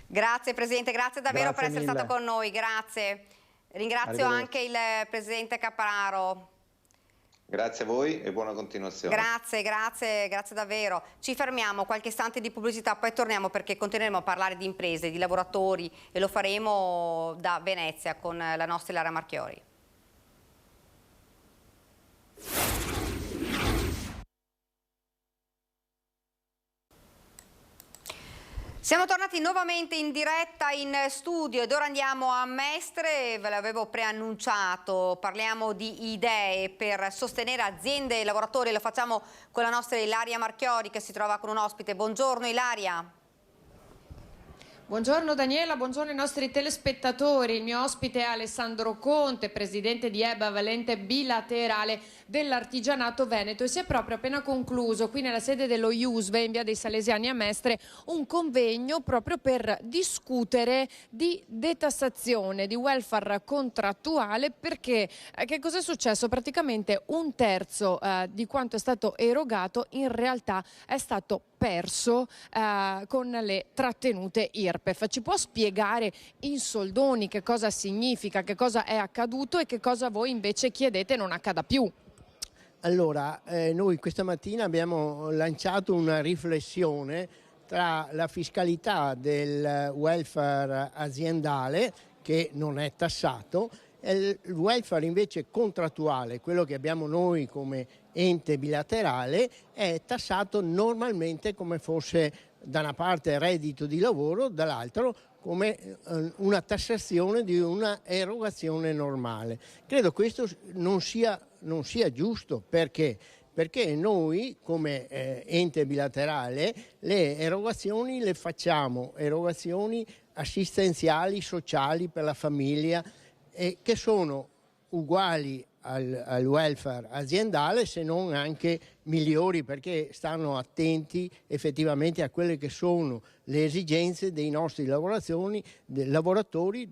Grazie Presidente, grazie davvero Grazie per essere mille. stato con noi, grazie. Ringrazio anche il Presidente Cappararo. Grazie a voi e buona continuazione. Grazie davvero. Ci fermiamo, qualche istante di pubblicità, poi torniamo perché continueremo a parlare di imprese, di lavoratori e lo faremo da Venezia con la nostra Ilaria Marchiori. Siamo tornati nuovamente in diretta in studio ed ora andiamo a Mestre, ve l'avevo preannunciato, parliamo di idee per sostenere aziende e lavoratori, lo facciamo con la nostra Ilaria Marchiori che si trova con un ospite. Buongiorno Ilaria. Buongiorno Daniela, buongiorno ai nostri telespettatori. Il mio ospite è Alessandro Conte, presidente di EBA Valente Bilaterale dell'Artigianato Veneto, e si è proprio appena concluso qui nella sede dello IUSVE in via dei Salesiani a Mestre un convegno proprio per discutere di detassazione, di welfare contrattuale, perché che cosa è successo? Praticamente un terzo di quanto è stato erogato in realtà è stato perso con le trattenute IRPEF. Ci può spiegare in soldoni che cosa significa, che cosa è accaduto e che cosa voi invece chiedete non accada più? Allora, noi questa mattina abbiamo lanciato una riflessione tra la fiscalità del welfare aziendale, che non è tassato, e il welfare invece contrattuale, quello che abbiamo noi come ente bilaterale, è tassato normalmente come fosse da una parte reddito di lavoro, dall'altro come una tassazione di una erogazione normale. Credo questo non sia giusto. Perché noi come ente bilaterale le erogazioni le facciamo, erogazioni assistenziali, sociali per la famiglia, che sono uguali al welfare aziendale, se non anche migliori, perché stanno attenti effettivamente a quelle che sono le esigenze dei nostri lavoratori,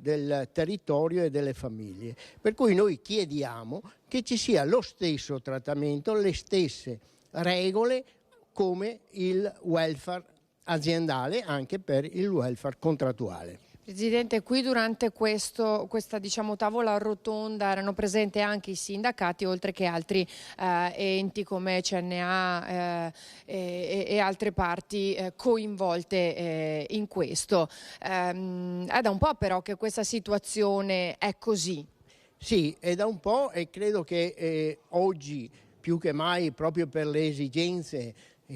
del territorio e delle famiglie. Per cui noi chiediamo che ci sia lo stesso trattamento, le stesse regole come il welfare aziendale anche per il welfare contrattuale. Presidente, qui durante questa tavola rotonda erano presenti anche i sindacati, oltre che altri enti come CNA e altre parti coinvolte in questo. È da un po' però che questa situazione è così. Sì, è da un po', e credo che oggi più che mai, proprio per le esigenze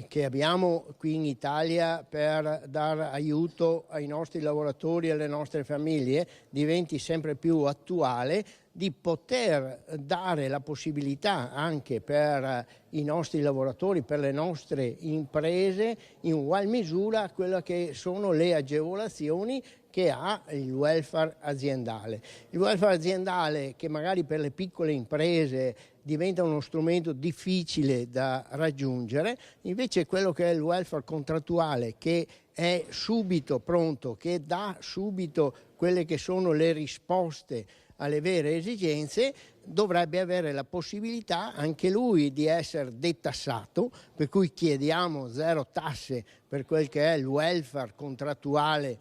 che abbiamo qui in Italia per dare aiuto ai nostri lavoratori e alle nostre famiglie, diventi sempre più attuale di poter dare la possibilità anche per i nostri lavoratori, per le nostre imprese, in ugual misura a quelle che sono le agevolazioni che ha il welfare aziendale. Il welfare aziendale, che magari per le piccole imprese diventa uno strumento difficile da raggiungere, invece quello che è il welfare contrattuale, che è subito pronto, che dà subito quelle che sono le risposte alle vere esigenze, dovrebbe avere la possibilità anche lui di essere detassato, per cui chiediamo 0 tasse per quel che è il welfare contrattuale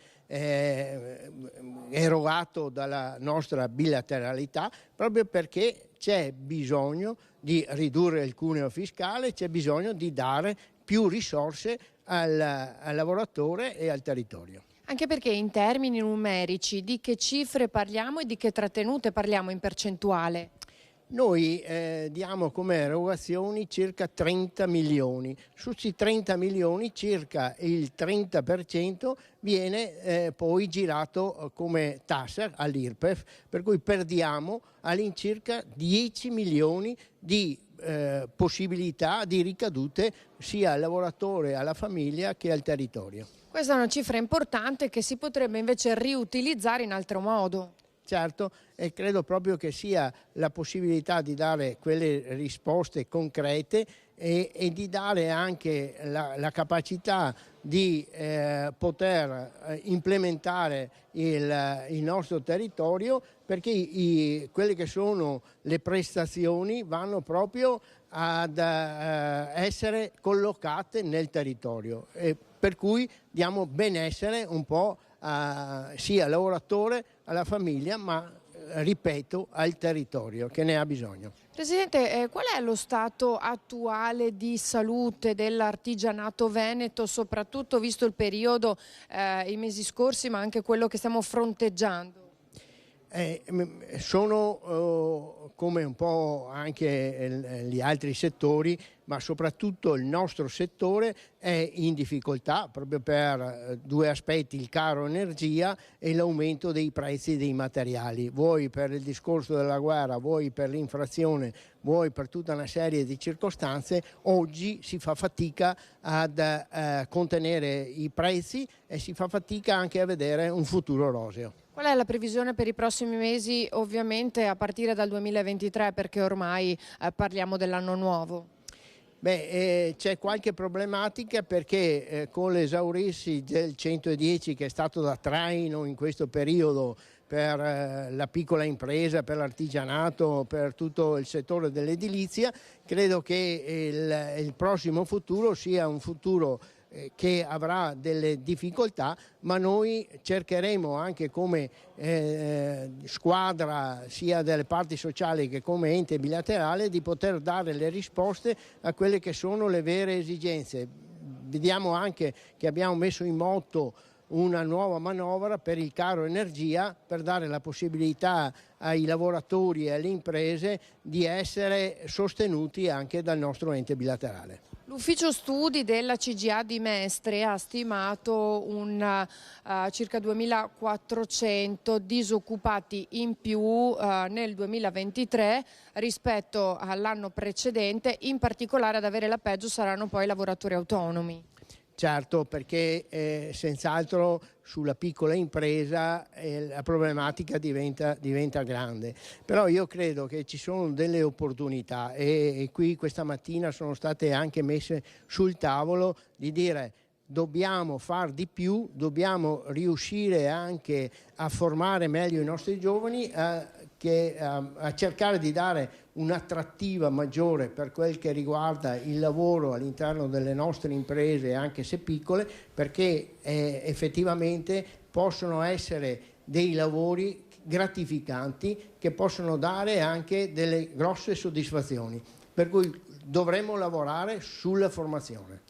erogato dalla nostra bilateralità, proprio perché c'è bisogno di ridurre il cuneo fiscale, c'è bisogno di dare più risorse al lavoratore e al territorio. Anche perché in termini numerici di che cifre parliamo e di che trattenute parliamo in percentuale? Noi diamo come erogazioni circa 30 milioni. Su questi 30 milioni circa il 30% viene poi girato come tassa all'IRPEF, per cui perdiamo all'incirca 10 milioni di possibilità di ricadute sia al lavoratore, alla famiglia che al territorio. Questa è una cifra importante che si potrebbe invece riutilizzare in altro modo. Certo, e credo proprio che sia la possibilità di dare quelle risposte concrete e di dare anche la capacità di poter implementare il nostro territorio, perché quelle che sono le prestazioni vanno proprio ad essere collocate nel territorio, e per cui diamo benessere un po' sia al lavoratore, alla famiglia, ma ripeto al territorio che ne ha bisogno. Presidente, qual è lo stato attuale di salute dell'artigianato veneto, soprattutto visto il periodo, i mesi scorsi, ma anche quello che stiamo fronteggiando? Sono come un po' anche gli altri settori, ma soprattutto il nostro settore è in difficoltà proprio per due aspetti: il caro energia e l'aumento dei prezzi dei materiali, vuoi per il discorso della guerra, vuoi per l'inflazione, vuoi per tutta una serie di circostanze. Oggi si fa fatica ad contenere i prezzi e si fa fatica anche a vedere un futuro roseo. Qual è la previsione per i prossimi mesi, ovviamente a partire dal 2023, perché ormai parliamo dell'anno nuovo? C'è qualche problematica perché con l'esaurirsi del 110, che è stato da traino in questo periodo per la piccola impresa, per l'artigianato, per tutto il settore dell'edilizia, credo che il prossimo futuro sia un futuro che avrà delle difficoltà, ma noi cercheremo anche come squadra sia delle parti sociali che come ente bilaterale di poter dare le risposte a quelle che sono le vere esigenze. Vediamo anche che abbiamo messo in moto una nuova manovra per il caro energia, per dare la possibilità ai lavoratori e alle imprese di essere sostenuti anche dal nostro ente bilaterale. L'ufficio studi della CGA di Mestre ha stimato circa 2.400 disoccupati in più nel 2023 rispetto all'anno precedente. In particolare ad avere la peggio saranno poi i lavoratori autonomi. Certo, perché senz'altro sulla piccola impresa la problematica diventa grande, però io credo che ci sono delle opportunità e qui questa mattina sono state anche messe sul tavolo di dire: dobbiamo far di più, dobbiamo riuscire anche a formare meglio i nostri giovani, a cercare di dare un'attrattiva maggiore per quel che riguarda il lavoro all'interno delle nostre imprese, anche se piccole, perché effettivamente possono essere dei lavori gratificanti che possono dare anche delle grosse soddisfazioni, per cui dovremo lavorare sulla formazione.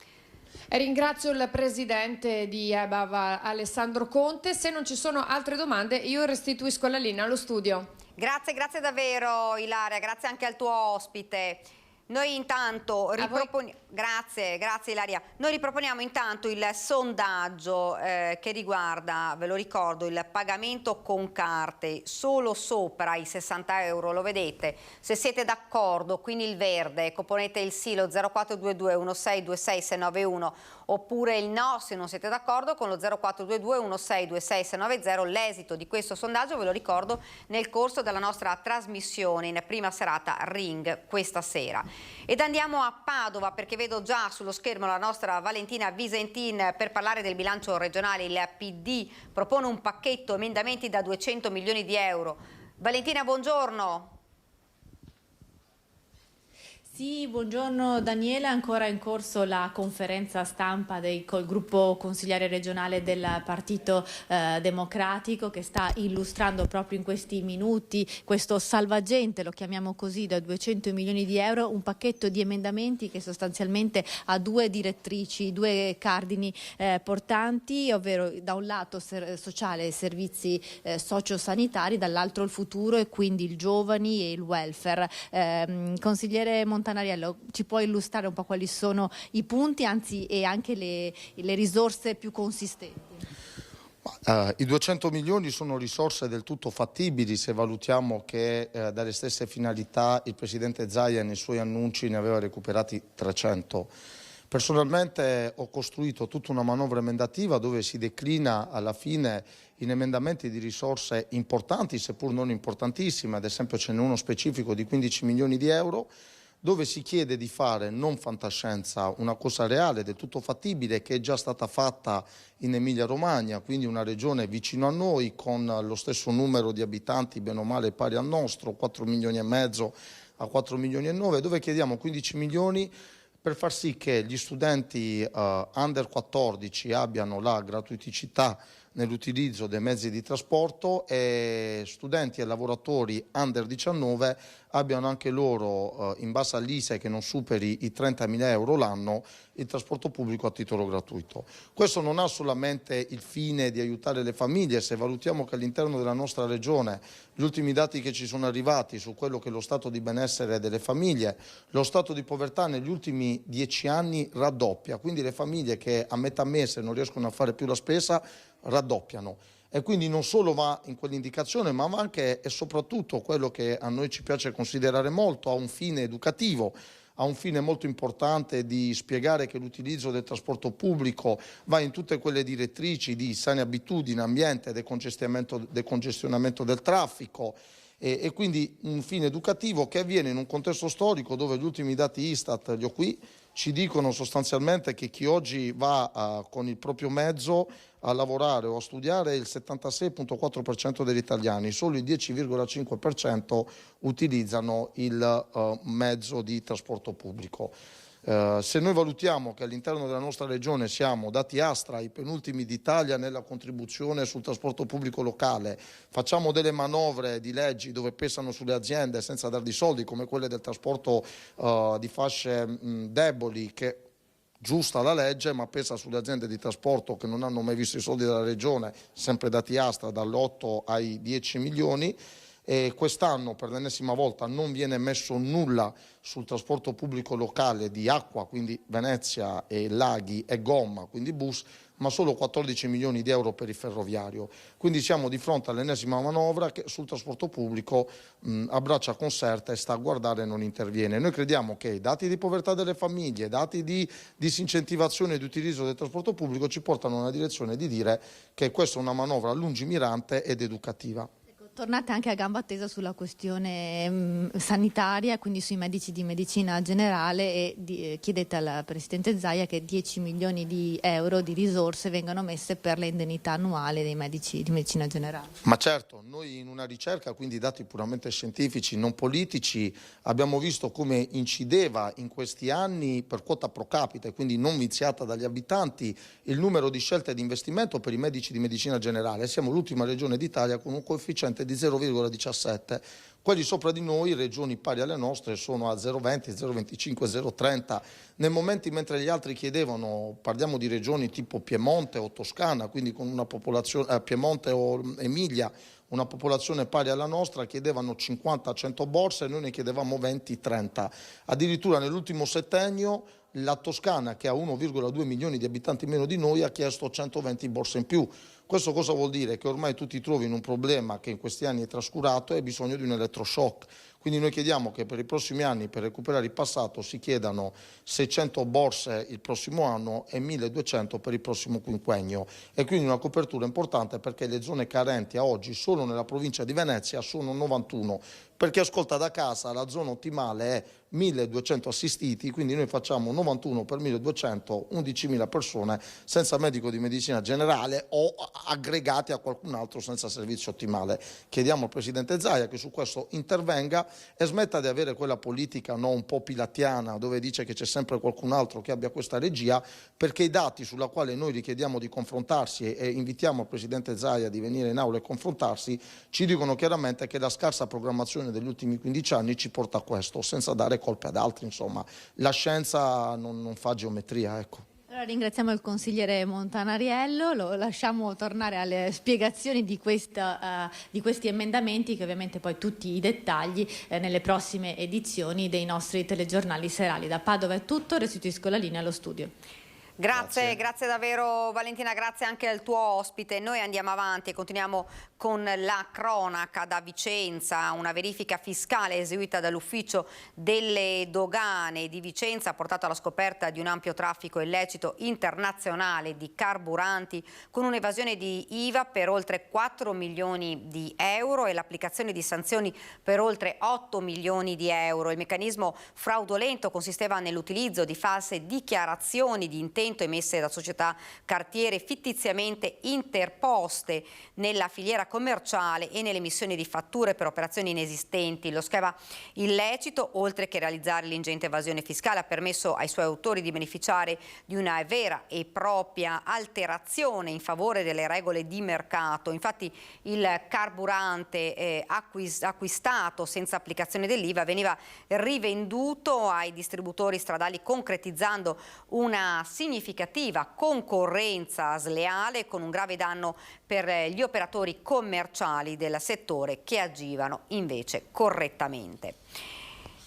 Ringrazio il presidente di EBAV Alessandro Conte. Se non ci sono altre domande io restituisco la linea allo studio. Grazie davvero Ilaria, grazie anche al tuo ospite. Noi intanto grazie Ilaria. Noi riproponiamo intanto il sondaggio che riguarda, ve lo ricordo, il pagamento con carte solo sopra i 60 euro, lo vedete? Se siete d'accordo, quindi il verde, ponete il sì, lo 0422 1626 691, oppure il no se non siete d'accordo con lo 0422 1626 690. L'esito di questo sondaggio ve lo ricordo nel corso della nostra trasmissione in prima serata Ring questa sera. Ed andiamo a Padova, perché vedo già sullo schermo la nostra Valentina Visentin per parlare del bilancio regionale. Il PD propone un pacchetto emendamenti da 200 milioni di euro. Valentina, buongiorno. Sì, buongiorno Daniela, ancora in corso la conferenza stampa col gruppo consigliere regionale del Partito Democratico che sta illustrando proprio in questi minuti questo salvagente, lo chiamiamo così, da 200 milioni di euro, un pacchetto di emendamenti che sostanzialmente ha due direttrici, due cardini portanti, ovvero da un lato sociale e servizi sociosanitari, dall'altro il futuro e quindi i giovani e il welfare. Consigliere Montanariello, ci può illustrare un po' quali sono i punti, anzi, e anche le risorse più consistenti? I 200 milioni sono risorse del tutto fattibili se valutiamo che dalle stesse finalità il Presidente Zaia nei suoi annunci ne aveva recuperati 300. Personalmente ho costruito tutta una manovra emendativa dove si declina alla fine in emendamenti di risorse importanti, seppur non importantissime, ad esempio ce n'è uno specifico di 15 milioni di euro, dove si chiede di fare non fantascienza, una cosa reale, del tutto fattibile, che è già stata fatta in Emilia-Romagna, quindi una regione vicino a noi, con lo stesso numero di abitanti, bene o male pari al nostro, 4 milioni e mezzo a 4 milioni e 9, dove chiediamo 15 milioni per far sì che gli studenti under 14 abbiano la gratuiticità nell'utilizzo dei mezzi di trasporto e studenti e lavoratori under 19 abbiano anche loro, in base all'ISEE che non superi i 30.000 euro l'anno, il trasporto pubblico a titolo gratuito. Questo non ha solamente il fine di aiutare le famiglie. Se valutiamo che all'interno della nostra regione gli ultimi dati che ci sono arrivati su quello che è lo stato di benessere delle famiglie, lo stato di povertà negli ultimi 10 anni raddoppia, quindi le famiglie che a metà mese non riescono a fare più la spesa raddoppiano. E quindi non solo va in quell'indicazione, ma va anche e soprattutto quello che a noi ci piace considerare molto, ha un fine educativo, ha un fine molto importante di spiegare che l'utilizzo del trasporto pubblico va in tutte quelle direttrici di sane abitudini, ambiente, decongestionamento del traffico e quindi un fine educativo che avviene in un contesto storico dove gli ultimi dati Istat, li ho qui, ci dicono sostanzialmente che chi oggi va con il proprio mezzo a lavorare o a studiare è il 76,4% degli italiani, solo il 10,5% utilizzano il mezzo di trasporto pubblico. Se noi valutiamo che all'interno della nostra regione siamo, dati Astra, i penultimi d'Italia nella contribuzione sul trasporto pubblico locale, facciamo delle manovre di leggi dove pesano sulle aziende senza dargli soldi, come quelle del trasporto di fasce deboli, che giusta la legge, ma pesa sulle aziende di trasporto che non hanno mai visto i soldi della regione, sempre dati Astra, dall'8 ai 10 milioni. E quest'anno per l'ennesima volta non viene messo nulla sul trasporto pubblico locale di acqua, quindi Venezia e laghi e gomma, quindi bus, ma solo 14 milioni di euro per il ferroviario. Quindi siamo di fronte all'ennesima manovra che sul trasporto pubblico abbraccia Concerta e sta a guardare e non interviene. Noi crediamo che i dati di povertà delle famiglie, i dati di disincentivazione e di utilizzo del trasporto pubblico ci portano nella direzione di dire che questa è una manovra lungimirante ed educativa. Tornate anche a gamba tesa sulla questione sanitaria, quindi sui medici di medicina generale e chiedete al Presidente Zaia che 10 milioni di euro di risorse vengano messe per le indennità annuali dei medici di medicina generale. Ma certo, noi in una ricerca, quindi dati puramente scientifici, non politici, abbiamo visto come incideva in questi anni per quota pro capite, quindi non viziata dagli abitanti, il numero di scelte di investimento per i medici di medicina generale. Siamo l'ultima regione d'Italia con un coefficiente di 0,17. Quelli sopra di noi, regioni pari alle nostre, sono a 0,20, 0,25, 0,30. Nei momenti mentre gli altri chiedevano, parliamo di regioni tipo Piemonte o Toscana, quindi con una popolazione, Piemonte o Emilia, una popolazione pari alla nostra, chiedevano 50-100 borse e noi ne chiedevamo 20-30. Addirittura nell'ultimo settennio la Toscana, che ha 1,2 milioni di abitanti meno di noi, ha chiesto 120 borse in più. Questo cosa vuol dire? Che ormai tu ti trovi in un problema che in questi anni è trascurato e hai bisogno di un elettroshock. Quindi noi chiediamo che per i prossimi anni, per recuperare il passato, si chiedano 600 borse il prossimo anno e 1200 per il prossimo quinquennio. E quindi una copertura importante perché le zone carenti a oggi solo nella provincia di Venezia sono 91. Per chi ascolta da casa la zona ottimale è 1200 assistiti, quindi noi facciamo 91 per 1200, 11.000 persone senza medico di medicina generale o aggregati a qualcun altro senza servizio ottimale. Chiediamo al Presidente Zaia che su questo intervenga e smetta di avere quella politica un po' pilatiana dove dice che c'è sempre qualcun altro che abbia questa regia, perché i dati sulla quale noi richiediamo di confrontarsi e invitiamo il Presidente Zaia di venire in aula e confrontarsi ci dicono chiaramente che la scarsa programmazione degli ultimi 15 anni ci porta a questo, senza dare colpe ad altri. Insomma, la scienza non fa geometria, ecco. Allora, ringraziamo il consigliere Montanariello, lo lasciamo tornare alle spiegazioni di questi emendamenti, che ovviamente poi tutti i dettagli nelle prossime edizioni dei nostri telegiornali serali. Da Padova è tutto, restituisco la linea allo studio. Grazie davvero Valentina, grazie anche al tuo ospite. Noi andiamo avanti e continuiamo con la cronaca da Vicenza. Una verifica fiscale eseguita dall'ufficio delle dogane di Vicenza ha portato alla scoperta di un ampio traffico illecito internazionale di carburanti con un'evasione di IVA per oltre 4 milioni di euro e l'applicazione di sanzioni per oltre 8 milioni di euro. Il meccanismo fraudolento consisteva nell'utilizzo di false dichiarazioni di intento emesse da società cartiere fittiziamente interposte nella filiera commerciale e nell'emissione di fatture per operazioni inesistenti. Lo schema illecito, oltre che realizzare l'ingente evasione fiscale, ha permesso ai suoi autori di beneficiare di una vera e propria alterazione in favore delle regole di mercato. Infatti il carburante acquistato senza applicazione dell'IVA veniva rivenduto ai distributori stradali, concretizzando una significativa concorrenza sleale con un grave danno per gli operatori commerciali del settore che agivano invece correttamente.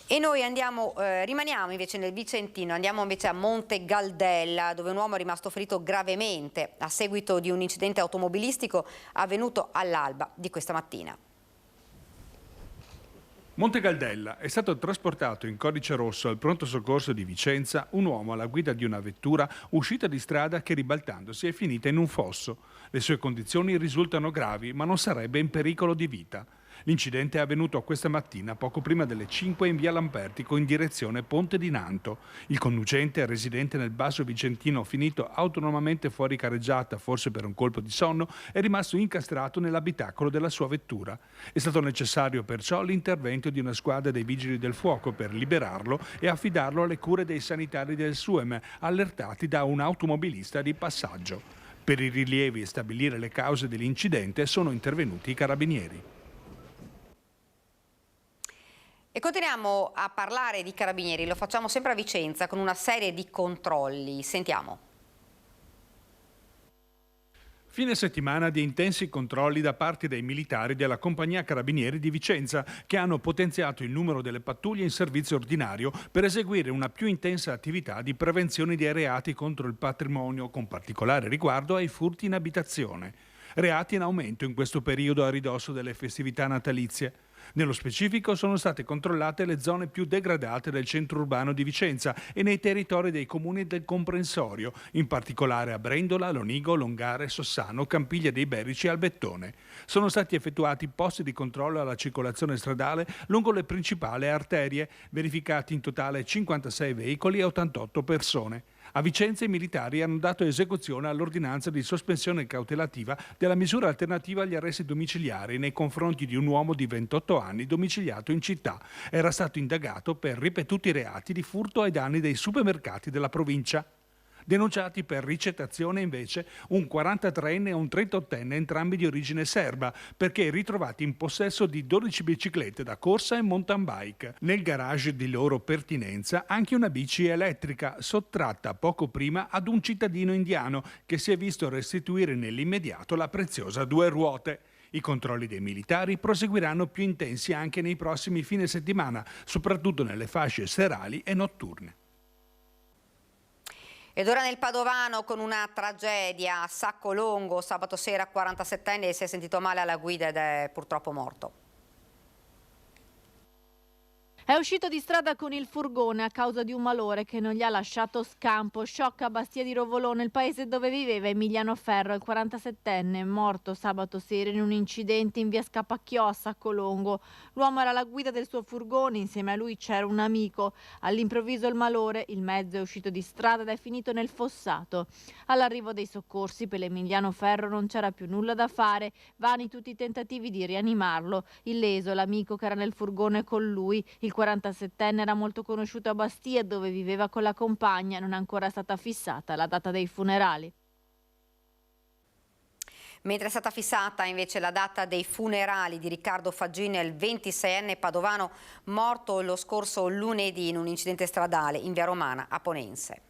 E noi rimaniamo invece nel Vicentino, andiamo invece a Monte Galdella, dove un uomo è rimasto ferito gravemente a seguito di un incidente automobilistico avvenuto all'alba di questa mattina. Monte Galdella è stato trasportato in codice rosso al pronto soccorso di Vicenza un uomo alla guida di una vettura uscita di strada che, ribaltandosi, è finita in un fosso. Le sue condizioni risultano gravi, ma non sarebbe in pericolo di vita. L'incidente è avvenuto questa mattina poco prima delle 5 in via Lampertico in direzione Ponte di Nanto. Il conducente, residente nel Basso Vicentino, finito autonomamente fuori carreggiata, forse per un colpo di sonno, è rimasto incastrato nell'abitacolo della sua vettura. È stato necessario perciò l'intervento di una squadra dei Vigili del Fuoco per liberarlo e affidarlo alle cure dei sanitari del SUEM, allertati da un automobilista di passaggio. Per i rilievi e stabilire le cause dell'incidente sono intervenuti i carabinieri. E continuiamo a parlare di carabinieri, lo facciamo sempre a Vicenza con una serie di controlli. Sentiamo. Fine settimana di intensi controlli da parte dei militari della Compagnia Carabinieri di Vicenza, che hanno potenziato il numero delle pattuglie in servizio ordinario per eseguire una più intensa attività di prevenzione dei reati contro il patrimonio, con particolare riguardo ai furti in abitazione. Reati in aumento in questo periodo a ridosso delle festività natalizie. Nello specifico sono state controllate le zone più degradate del centro urbano di Vicenza e nei territori dei comuni del comprensorio, in particolare a Brendola, Lonigo, Longare, Sossano, Campiglia dei Berici e Albettone. Sono stati effettuati posti di controllo alla circolazione stradale lungo le principali arterie, verificati in totale 56 veicoli e 88 persone. A Vicenza i militari hanno dato esecuzione all'ordinanza di sospensione cautelativa della misura alternativa agli arresti domiciliari nei confronti di un uomo di 28 anni domiciliato in città. Era stato indagato per ripetuti reati di furto ai danni dei supermercati della provincia. Denunciati per ricettazione invece un 43enne e un 38enne, entrambi di origine serba, perché ritrovati in possesso di 12 biciclette da corsa e mountain bike. Nel garage di loro pertinenza anche una bici elettrica, sottratta poco prima ad un cittadino indiano che si è visto restituire nell'immediato la preziosa 2 ruote. I controlli dei militari proseguiranno più intensi anche nei prossimi fine settimana, soprattutto nelle fasce serali e notturne. Ed ora nel Padovano con una tragedia a Saccolongo, sabato sera 47enne si è sentito male alla guida ed è purtroppo morto. È uscito di strada con il furgone a causa di un malore che non gli ha lasciato scampo. Shock a Bastia di Rovolone, il paese dove viveva Emiliano Ferro, il 47enne, morto sabato sera in un incidente in via Scapacchiossa a Colongo. L'uomo era alla guida del suo furgone, insieme a lui c'era un amico. All'improvviso il malore, il mezzo è uscito di strada ed è finito nel fossato. All'arrivo dei soccorsi per l'Emiliano Ferro non c'era più nulla da fare, vani tutti i tentativi di rianimarlo. Illeso l'amico che era nel furgone con lui. Il 47enne era molto conosciuto a Bastia, dove viveva con la compagna. Non è ancora stata fissata la data dei funerali. Mentre è stata fissata invece la data dei funerali di Riccardo Faggin, il 26enne padovano morto lo scorso lunedì in un incidente stradale in via Romana a Ponense.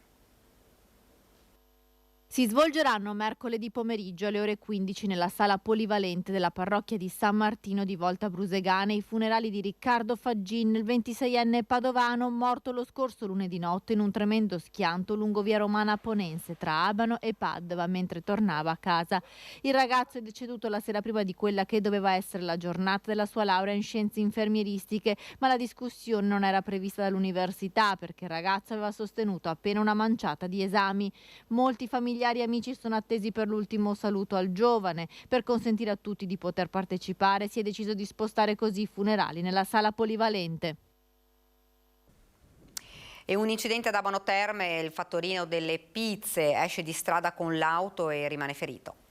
Si svolgeranno mercoledì pomeriggio alle ore 15 nella sala polivalente della parrocchia di San Martino di Volta Brusegane i funerali di Riccardo Faggin, il 26enne padovano morto lo scorso lunedì notte in un tremendo schianto lungo via Romana a Ponense tra Abano e Padova mentre tornava a casa. Il ragazzo è deceduto la sera prima di quella che doveva essere la giornata della sua laurea in scienze infermieristiche, ma la discussione non era prevista dall'università perché il ragazzo aveva sostenuto appena una manciata di esami. Molti familiari e amici sono attesi per l'ultimo saluto al giovane. Per consentire a tutti di poter partecipare si è deciso di spostare così i funerali nella sala polivalente. E un incidente ad Abano Terme, il fattorino delle pizze esce di strada con l'auto e rimane ferito.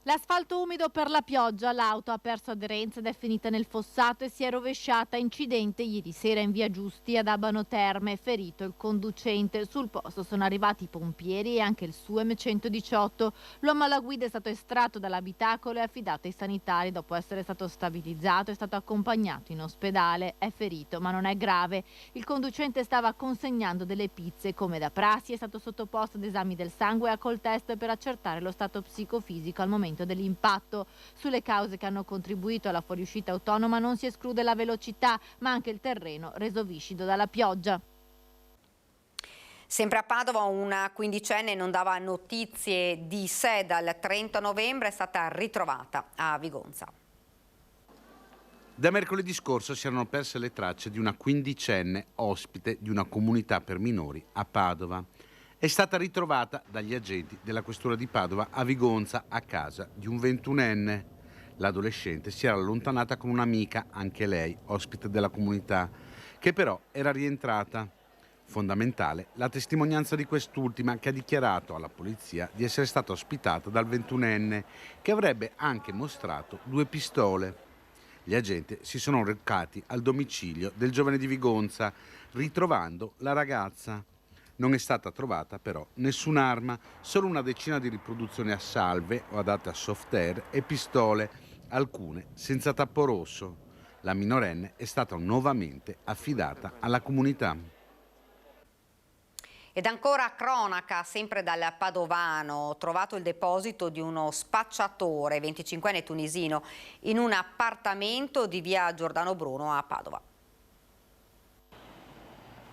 L'asfalto umido per la pioggia, l'auto ha perso aderenza ed è finita nel fossato e si è rovesciata. Incidente ieri sera in via Giusti ad Abano Terme, ferito il conducente. Sul posto sono arrivati i pompieri e anche il SU M118. L'uomo alla guida è stato estratto dall'abitacolo e affidato ai sanitari. Dopo essere stato stabilizzato è stato accompagnato in ospedale, è ferito ma non è grave. Il conducente stava consegnando delle pizze. Come da prassi è stato sottoposto ad esami del sangue e a col test per accertare lo stato psicofisico al momento dell'impatto. Sulle cause che hanno contribuito alla fuoriuscita autonoma non si esclude la velocità, ma anche il terreno reso viscido dalla pioggia. Sempre a Padova una quindicenne non dava notizie di sé dal 30 novembre, è stata ritrovata a Vigonza. Da mercoledì scorso si erano perse le tracce di una quindicenne ospite di una comunità per minori a Padova. È stata ritrovata dagli agenti della questura di Padova a Vigonza a casa di un 21enne. L'adolescente si era allontanata con un'amica, anche lei ospite della comunità, che però era rientrata. Fondamentale la testimonianza di quest'ultima che ha dichiarato alla polizia di essere stata ospitata dal 21enne che avrebbe anche mostrato 2 pistole. Gli agenti si sono recati al domicilio del giovane di Vigonza ritrovando la ragazza. Non è stata trovata però nessun'arma, solo una decina di riproduzioni a salve o adatte a soft air e pistole, alcune senza tappo rosso. La minorenne è stata nuovamente affidata alla comunità. Ed ancora cronaca, sempre dal Padovano, trovato il deposito di uno spacciatore 25enne tunisino in un appartamento di via Giordano Bruno a Padova.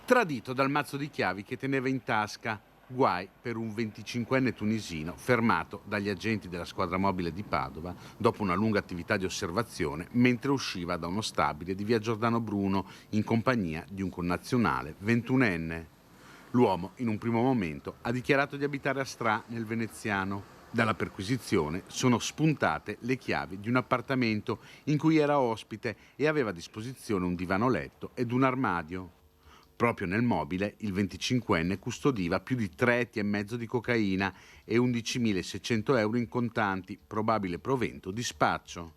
Tradito dal mazzo di chiavi che teneva in tasca, guai per un 25enne tunisino fermato dagli agenti della squadra mobile di Padova dopo una lunga attività di osservazione mentre usciva da uno stabile di via Giordano Bruno in compagnia di un connazionale 21enne. L'uomo in un primo momento ha dichiarato di abitare a Stra nel veneziano. Dalla perquisizione sono spuntate le chiavi di un appartamento in cui era ospite e aveva a disposizione un divano letto ed un armadio. Proprio nel mobile il 25enne custodiva più di 3,5 etti di cocaina e 11.600 euro in contanti, probabile provento di spaccio.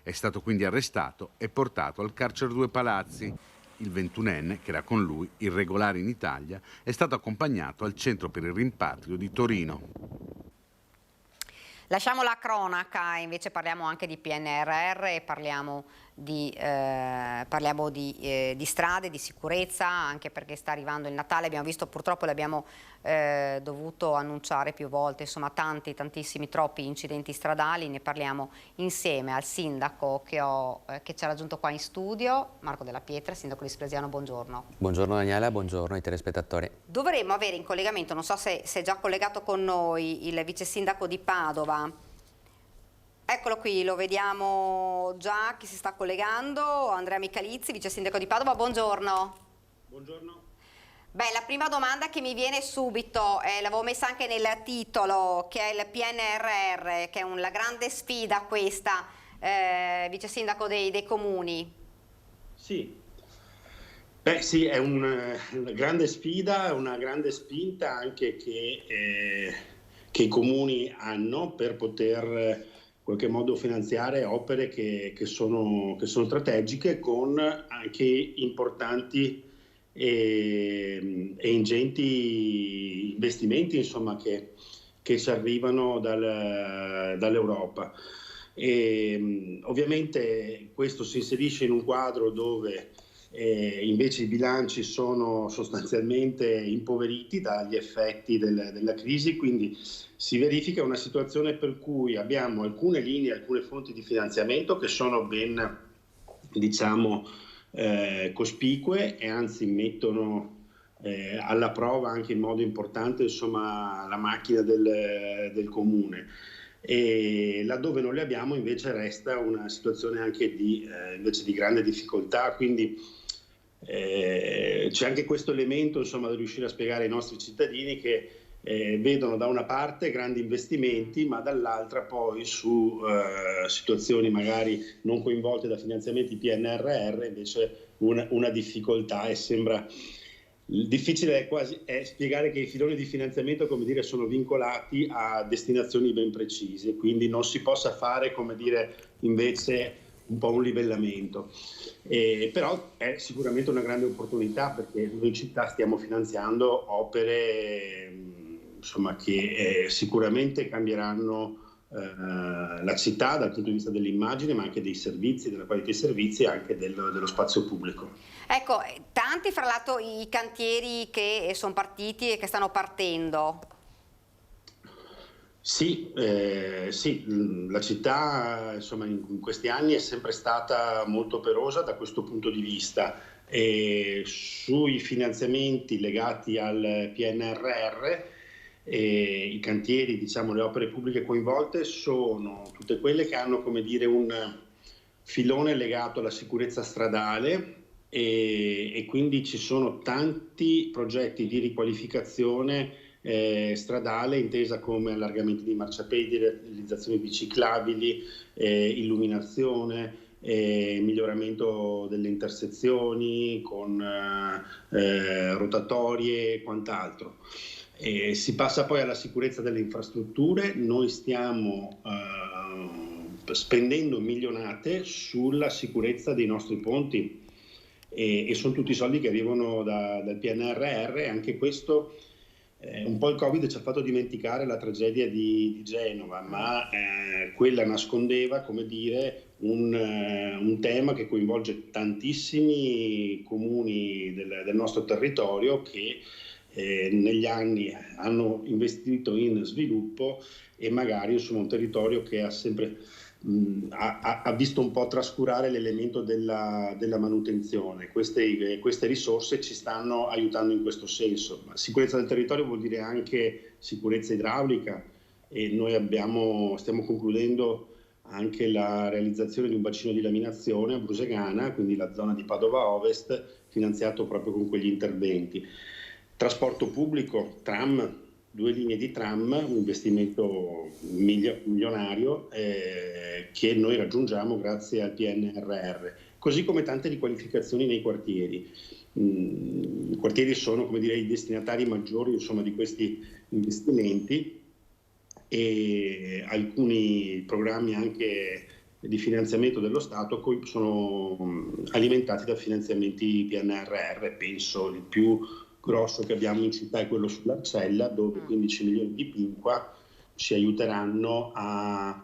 È stato quindi arrestato e portato al carcere 2 Palazzi. Il 21enne, che era con lui, irregolare in Italia, è stato accompagnato al centro per il rimpatrio di Torino. Lasciamo la cronaca, invece parliamo anche di PNRR e parliamo di strade, di sicurezza, anche perché sta arrivando il Natale. Abbiamo visto, purtroppo l'abbiamo dovuto annunciare più volte, insomma troppi incidenti stradali. Ne parliamo insieme al sindaco che ci ha raggiunto qua in studio, Marco Della Pietra, sindaco di Spresiano, buongiorno. Buongiorno Daniela, buongiorno ai telespettatori. Dovremmo avere in collegamento, non so se è già collegato con noi, il vice sindaco di Padova. Eccolo qui, lo vediamo già, chi si sta collegando, Andrea Michalizzi, vice sindaco di Padova, buongiorno. Buongiorno. Beh, la prima domanda che mi viene subito, l'avevo messa anche nel titolo, che è il PNRR, che è la grande sfida questa, vice sindaco dei comuni. Sì. Beh sì, è una grande sfida, una grande spinta anche che i comuni hanno per poter in qualche modo finanziare opere che sono strategiche, con anche importanti e ingenti investimenti, insomma, che ci arrivano dall'Europa. Ovviamente questo si inserisce in un quadro dove invece i bilanci sono sostanzialmente impoveriti dagli effetti della crisi, quindi si verifica una situazione per cui abbiamo alcune linee, alcune fonti di finanziamento che sono ben, diciamo, cospicue e anzi mettono alla prova anche in modo importante, insomma, la macchina del comune. E laddove non le abbiamo invece resta una situazione anche invece di grande difficoltà, quindi c'è anche questo elemento, insomma, da riuscire a spiegare ai nostri cittadini che vedono da una parte grandi investimenti, ma dall'altra poi su situazioni magari non coinvolte da finanziamenti PNRR invece una difficoltà, e sembra difficile è spiegare che i filoni di finanziamento, come dire, sono vincolati a destinazioni ben precise, quindi non si possa fare, come dire, invece un po' un livellamento. Però è sicuramente una grande opportunità, perché noi in città stiamo finanziando opere, insomma, che sicuramente cambieranno la città dal punto di vista dell'immagine, ma anche dei servizi, della qualità dei servizi e anche dello spazio pubblico. Ecco, tanti fra l'altro i cantieri che sono partiti e che stanno partendo. Sì, la città, insomma, in questi anni è sempre stata molto operosa da questo punto di vista, e sui finanziamenti legati al PNRR i cantieri, diciamo, le opere pubbliche coinvolte sono tutte quelle che hanno, come dire, un filone legato alla sicurezza stradale, e quindi ci sono tanti progetti di riqualificazione stradale, intesa come allargamenti di marciapiedi, realizzazione di ciclabili, illuminazione, miglioramento delle intersezioni con rotatorie e quant'altro. Si passa poi alla sicurezza delle infrastrutture. Noi stiamo spendendo milionate sulla sicurezza dei nostri ponti, e sono tutti soldi che arrivano dal PNRR. Anche questo, un po' il Covid ci ha fatto dimenticare la tragedia di Genova, ma quella nascondeva, come dire, un tema che coinvolge tantissimi comuni del nostro territorio, che negli anni hanno investito in sviluppo, e magari insomma un territorio che ha sempre ha visto un po' trascurare l'elemento della manutenzione. Queste risorse ci stanno aiutando in questo senso. Ma sicurezza del territorio vuol dire anche sicurezza idraulica, e noi stiamo concludendo anche la realizzazione di un bacino di laminazione a Brusegana, quindi la zona di Padova Ovest, finanziato proprio con quegli interventi. Trasporto pubblico, tram, 2 linee di tram, un investimento milionario che noi raggiungiamo grazie al PNRR, così come tante riqualificazioni nei quartieri. I quartieri sono, come dire, i destinatari maggiori, insomma, di questi investimenti, e alcuni programmi anche di finanziamento dello Stato sono alimentati da finanziamenti PNRR. Penso il più grosso che abbiamo in città è quello sull'Arcella, dove 15 milioni di Pinqua ci aiuteranno a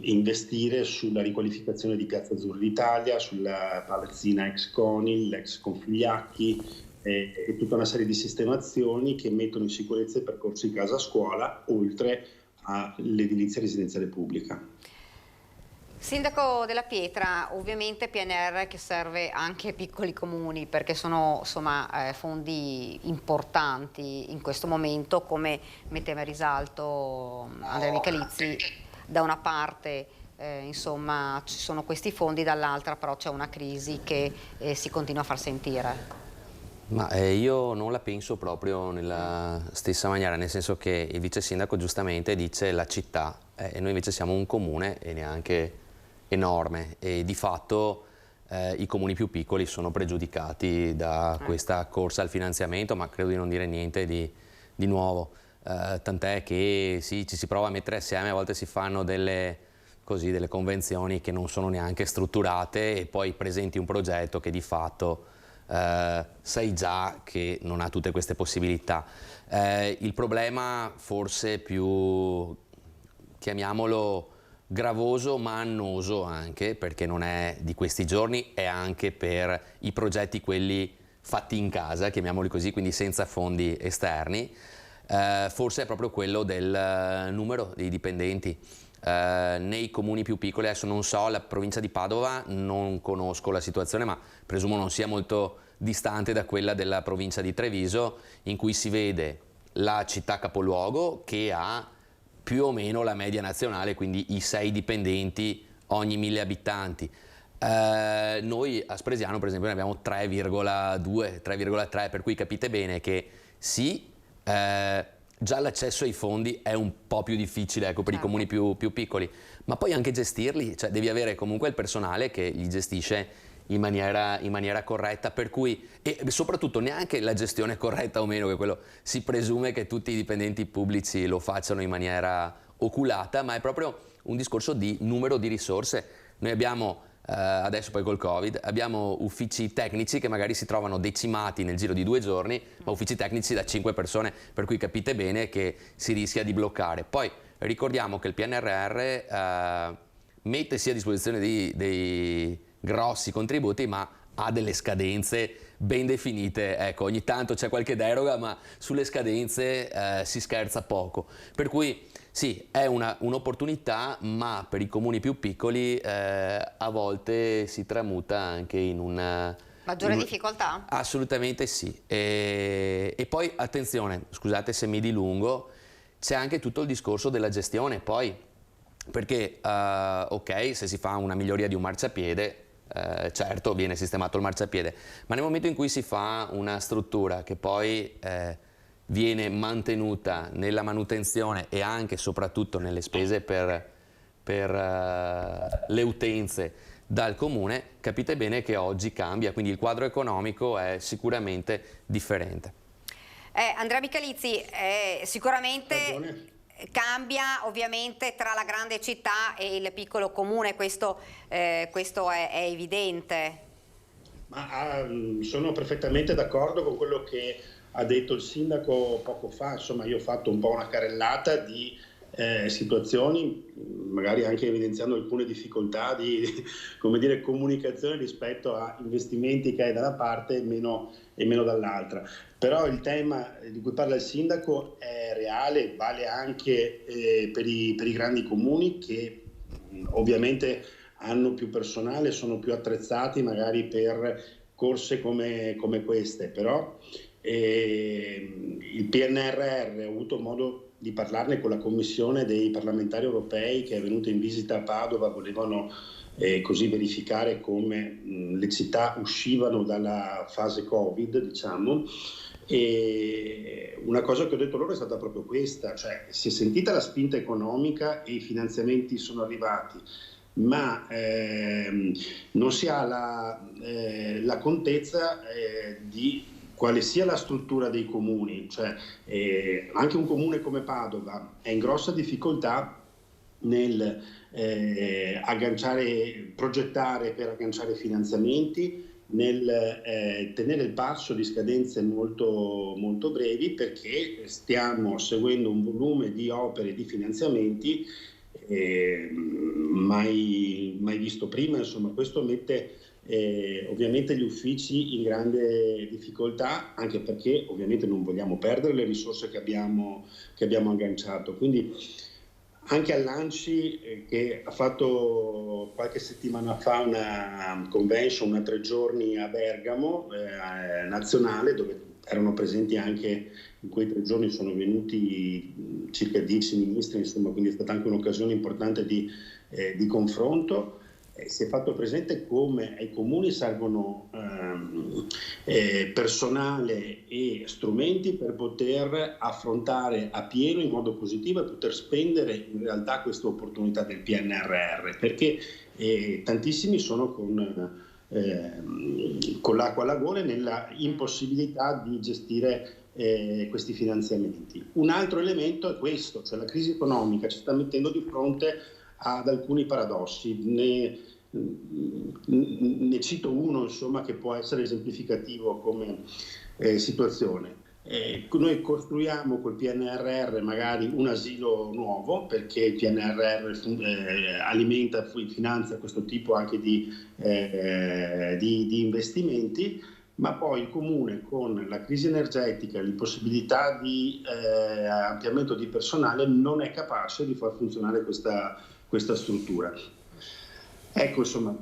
investire sulla riqualificazione di Piazza Azzurra d'Italia, sulla palazzina ex Conil, ex Configliacchi, e tutta una serie di sistemazioni che mettono in sicurezza i percorsi casa-scuola, oltre all'edilizia residenziale pubblica. Sindaco Della Pietra, ovviamente PNR che serve anche ai piccoli comuni perché sono fondi importanti in questo momento, come metteva in risalto Andrea Michalizzi. Da una parte ci sono questi fondi, dall'altra però c'è una crisi che si continua a far sentire. Ma io non la penso proprio nella stessa maniera, nel senso che il vice sindaco giustamente dice la città e noi invece siamo un comune e neanche enorme, e di fatto i comuni più piccoli sono pregiudicati da questa corsa al finanziamento, ma credo di non dire niente di nuovo, tant'è che sì, ci si prova a mettere assieme, a volte si fanno delle convenzioni che non sono neanche strutturate e poi presenti un progetto che di fatto sai già che non ha tutte queste possibilità. Il problema forse più, chiamiamolo, gravoso ma annoso anche, perché non è di questi giorni, è anche per i progetti quelli fatti in casa, chiamiamoli così, quindi senza fondi esterni, forse è proprio quello del numero dei dipendenti. Nei comuni più piccoli, adesso non so, la provincia di Padova non conosco la situazione, ma presumo non sia molto distante da quella della provincia di Treviso, in cui si vede la città capoluogo che ha più o meno la media nazionale, quindi i 6 dipendenti ogni 1000 abitanti. Noi a Spresiano per esempio ne abbiamo 3,2, 3,3, per cui capite bene che sì, già l'accesso ai fondi è un po' più difficile, ecco, per i comuni più piccoli, ma poi anche gestirli, cioè devi avere comunque il personale che li gestisce in maniera corretta, per cui, e soprattutto neanche la gestione corretta o meno, che quello si presume che tutti i dipendenti pubblici lo facciano in maniera oculata, ma è proprio un discorso di numero di risorse. Noi abbiamo adesso poi col Covid abbiamo uffici tecnici che magari si trovano decimati nel giro di 2 giorni, ma uffici tecnici da 5 persone, per cui capite bene che si rischia di bloccare. Poi ricordiamo che il PNRR mette sì a disposizione dei grossi contributi, ma ha delle scadenze ben definite, ecco, ogni tanto c'è qualche deroga, ma sulle scadenze si scherza poco, per cui sì, è un'opportunità, ma per i comuni più piccoli a volte si tramuta anche in una maggiore difficoltà? Assolutamente sì. E poi attenzione, scusate se mi dilungo, c'è anche tutto il discorso della gestione poi, perché ok, se si fa una miglioria di un marciapiede, certo viene sistemato il marciapiede, ma nel momento in cui si fa una struttura che poi viene mantenuta nella manutenzione e anche e soprattutto nelle spese per le utenze dal comune, capite bene che oggi cambia, quindi il quadro economico è sicuramente differente. Andrea Michalizzi, sicuramente cambia ovviamente tra la grande città e il piccolo comune, questo è evidente. Ma sono perfettamente d'accordo con quello che ha detto il sindaco poco fa. Insomma, io ho fatto un po' una carrellata di situazioni, magari anche evidenziando alcune difficoltà di comunicazione rispetto a investimenti che hai da una parte e meno dall'altra. Però il tema di cui parla il sindaco è reale, vale anche per i grandi comuni che ovviamente hanno più personale, sono più attrezzati magari per corse come queste, però il PNRR, ho avuto modo di parlarne con la commissione dei parlamentari europei che è venuta in visita a Padova, volevano così verificare come le città uscivano dalla fase Covid, diciamo, e una cosa che ho detto loro è stata proprio questa, cioè si è sentita la spinta economica e i finanziamenti sono arrivati, ma non si ha la contezza di quale sia la struttura dei comuni, cioè anche un comune come Padova è in grossa difficoltà nel progettare per agganciare finanziamenti, nel tenere il passo di scadenze molto, molto brevi, perché stiamo seguendo un volume di opere e di finanziamenti mai visto prima. Insomma, questo mette ovviamente gli uffici in grande difficoltà, anche perché ovviamente non vogliamo perdere le risorse che abbiamo agganciato. Quindi anche all'ANCI, che ha fatto qualche settimana fa una convention, una 3 giorni a Bergamo, nazionale, dove erano presenti anche, in quei 3 giorni sono venuti circa 10 ministri, insomma, quindi è stata anche un'occasione importante di confronto. Si è fatto presente come ai comuni servono personale e strumenti per poter affrontare a pieno, in modo positivo, e poter spendere in realtà questa opportunità del PNRR, perché tantissimi sono con l'acqua alla gola nella impossibilità di gestire questi finanziamenti. Un altro elemento è questo, cioè la crisi economica ci sta mettendo di fronte ad alcuni paradossi. Ne cito uno, insomma, che può essere esemplificativo come situazione. Noi costruiamo col PNRR magari un asilo nuovo, perché il PNRR alimenta e finanzia questo tipo anche di investimenti, ma poi il Comune, con la crisi energetica e l'impossibilità di ampliamento di personale, non è capace di far funzionare questa struttura. Ecco, insomma,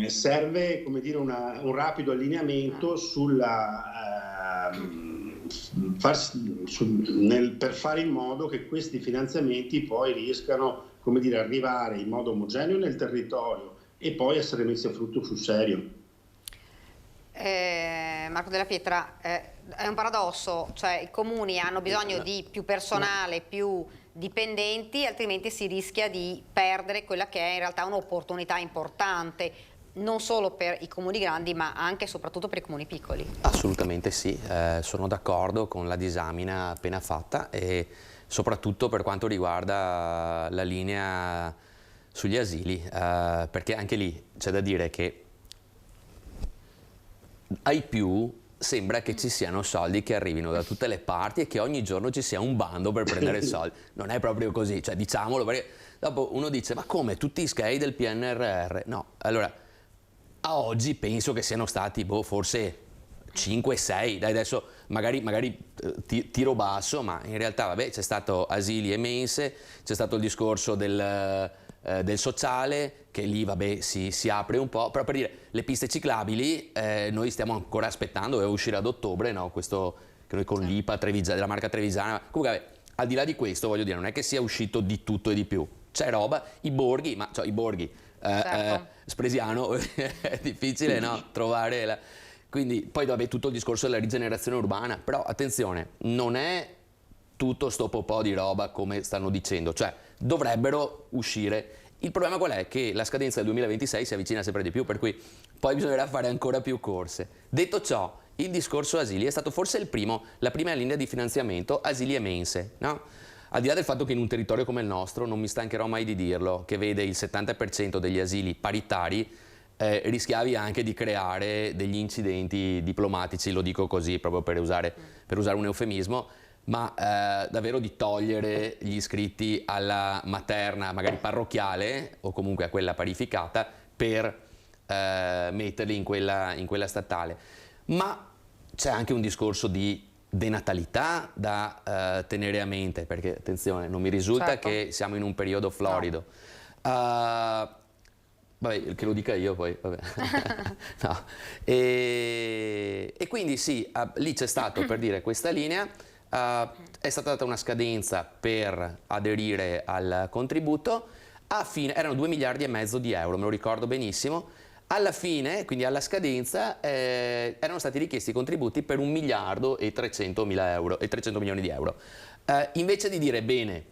serve, come dire, un rapido allineamento per fare in modo che questi finanziamenti poi riescano, come dire, arrivare in modo omogeneo nel territorio e poi essere messi a frutto sul serio. Marco Della Pietra, è un paradosso, cioè i comuni hanno bisogno di più personale, più dipendenti, altrimenti si rischia di perdere quella che è in realtà un'opportunità importante, non solo per i comuni grandi, ma anche e soprattutto per i comuni piccoli. Assolutamente sì, sono d'accordo con la disamina appena fatta, e soprattutto per quanto riguarda la linea sugli asili, perché anche lì c'è da dire che ai più sembra che ci siano soldi che arrivino da tutte le parti e che ogni giorno ci sia un bando per prendere soldi. Non è proprio così, cioè diciamolo, perché dopo uno dice: ma come, tutti i SCAI del PNRR? No, allora a oggi penso che siano stati forse 5-6, dai, adesso magari tiro basso, ma in realtà vabbè, c'è stato asili e mense, c'è stato il discorso del sociale, che lì vabbè si apre un po', però per dire, le piste ciclabili noi stiamo ancora aspettando, deve uscire ad ottobre, no? Questo che noi con l'IPA della marca Trevisana, comunque vabbè, al di là di questo voglio dire, non è che sia uscito di tutto e di più, c'è roba, i borghi, ma cioè, i borghi, certo. Spresiano, è difficile, no? Trovare quindi poi vabbè, tutto il discorso della rigenerazione urbana, però attenzione, non è tutto sto po' di roba come stanno dicendo, cioè dovrebbero uscire. Il problema qual è? Che la scadenza del 2026 si avvicina sempre di più, per cui poi bisognerà fare ancora più corse. Detto ciò, il discorso asili è stato forse la prima linea di finanziamento asili e mense, no? Al di là del fatto che in un territorio come il nostro, non mi stancherò mai di dirlo, che vede il 70% degli asili paritari, rischiavi anche di creare degli incidenti diplomatici, lo dico così proprio per usare un eufemismo, ma davvero di togliere gli iscritti alla materna, magari parrocchiale, o comunque a quella parificata, per metterli in quella statale. Ma c'è anche un discorso di denatalità da tenere a mente, perché attenzione, non mi risulta certo. che siamo in un periodo florido. No. Vabbè, che lo dica io poi, vabbè. No. E quindi sì, lì c'è stato, per dire, questa linea, è stata data una scadenza per aderire al contributo, erano 2,5 miliardi di euro, me lo ricordo benissimo. Alla fine, quindi alla scadenza, erano stati richiesti contributi per 1 miliardo e 300 milioni di euro. Invece di dire bene,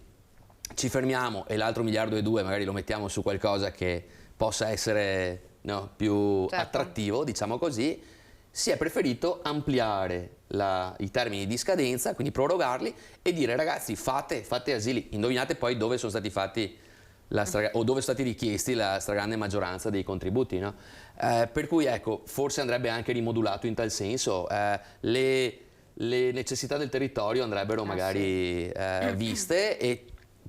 ci fermiamo e l'altro 1,2 miliardi magari lo mettiamo su qualcosa che possa essere più certo. attrattivo, diciamo così, si è preferito ampliare i termini di scadenza, quindi prorogarli, e dire: ragazzi, fate asili. Indovinate poi dove sono stati fatti o dove sono stati richiesti la stragrande maggioranza dei contributi, no? Per cui ecco, forse andrebbe anche rimodulato in tal senso, le necessità del territorio andrebbero magari viste e,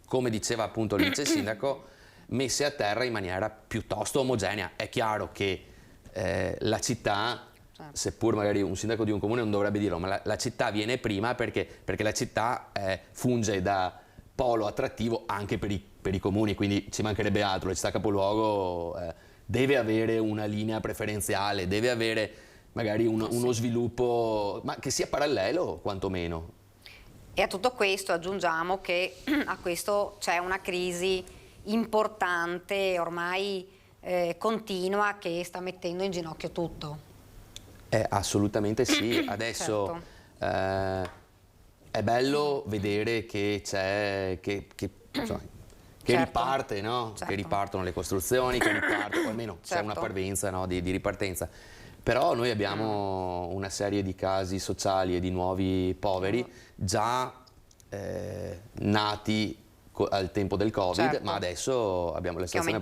come diceva appunto il vice sindaco, messe a terra in maniera piuttosto omogenea. È chiaro che la città, seppur magari un sindaco di un comune non dovrebbe dirlo, ma la città viene prima perché la città funge da polo attrattivo anche per i comuni, quindi ci mancherebbe altro, la città capoluogo deve avere una linea preferenziale, deve avere magari uno sviluppo, ma che sia parallelo quantomeno. E a tutto questo aggiungiamo che a questo c'è una crisi importante, ormai continua, che sta mettendo in ginocchio tutto. Assolutamente sì, adesso è bello vedere che c'è, che riparte, no? Che ripartono le costruzioni, che riparte, o almeno c'è una parvenza, no, di ripartenza. Però noi abbiamo una serie di casi sociali e di nuovi poveri già nati al tempo del Covid, ma adesso abbiamo la situazione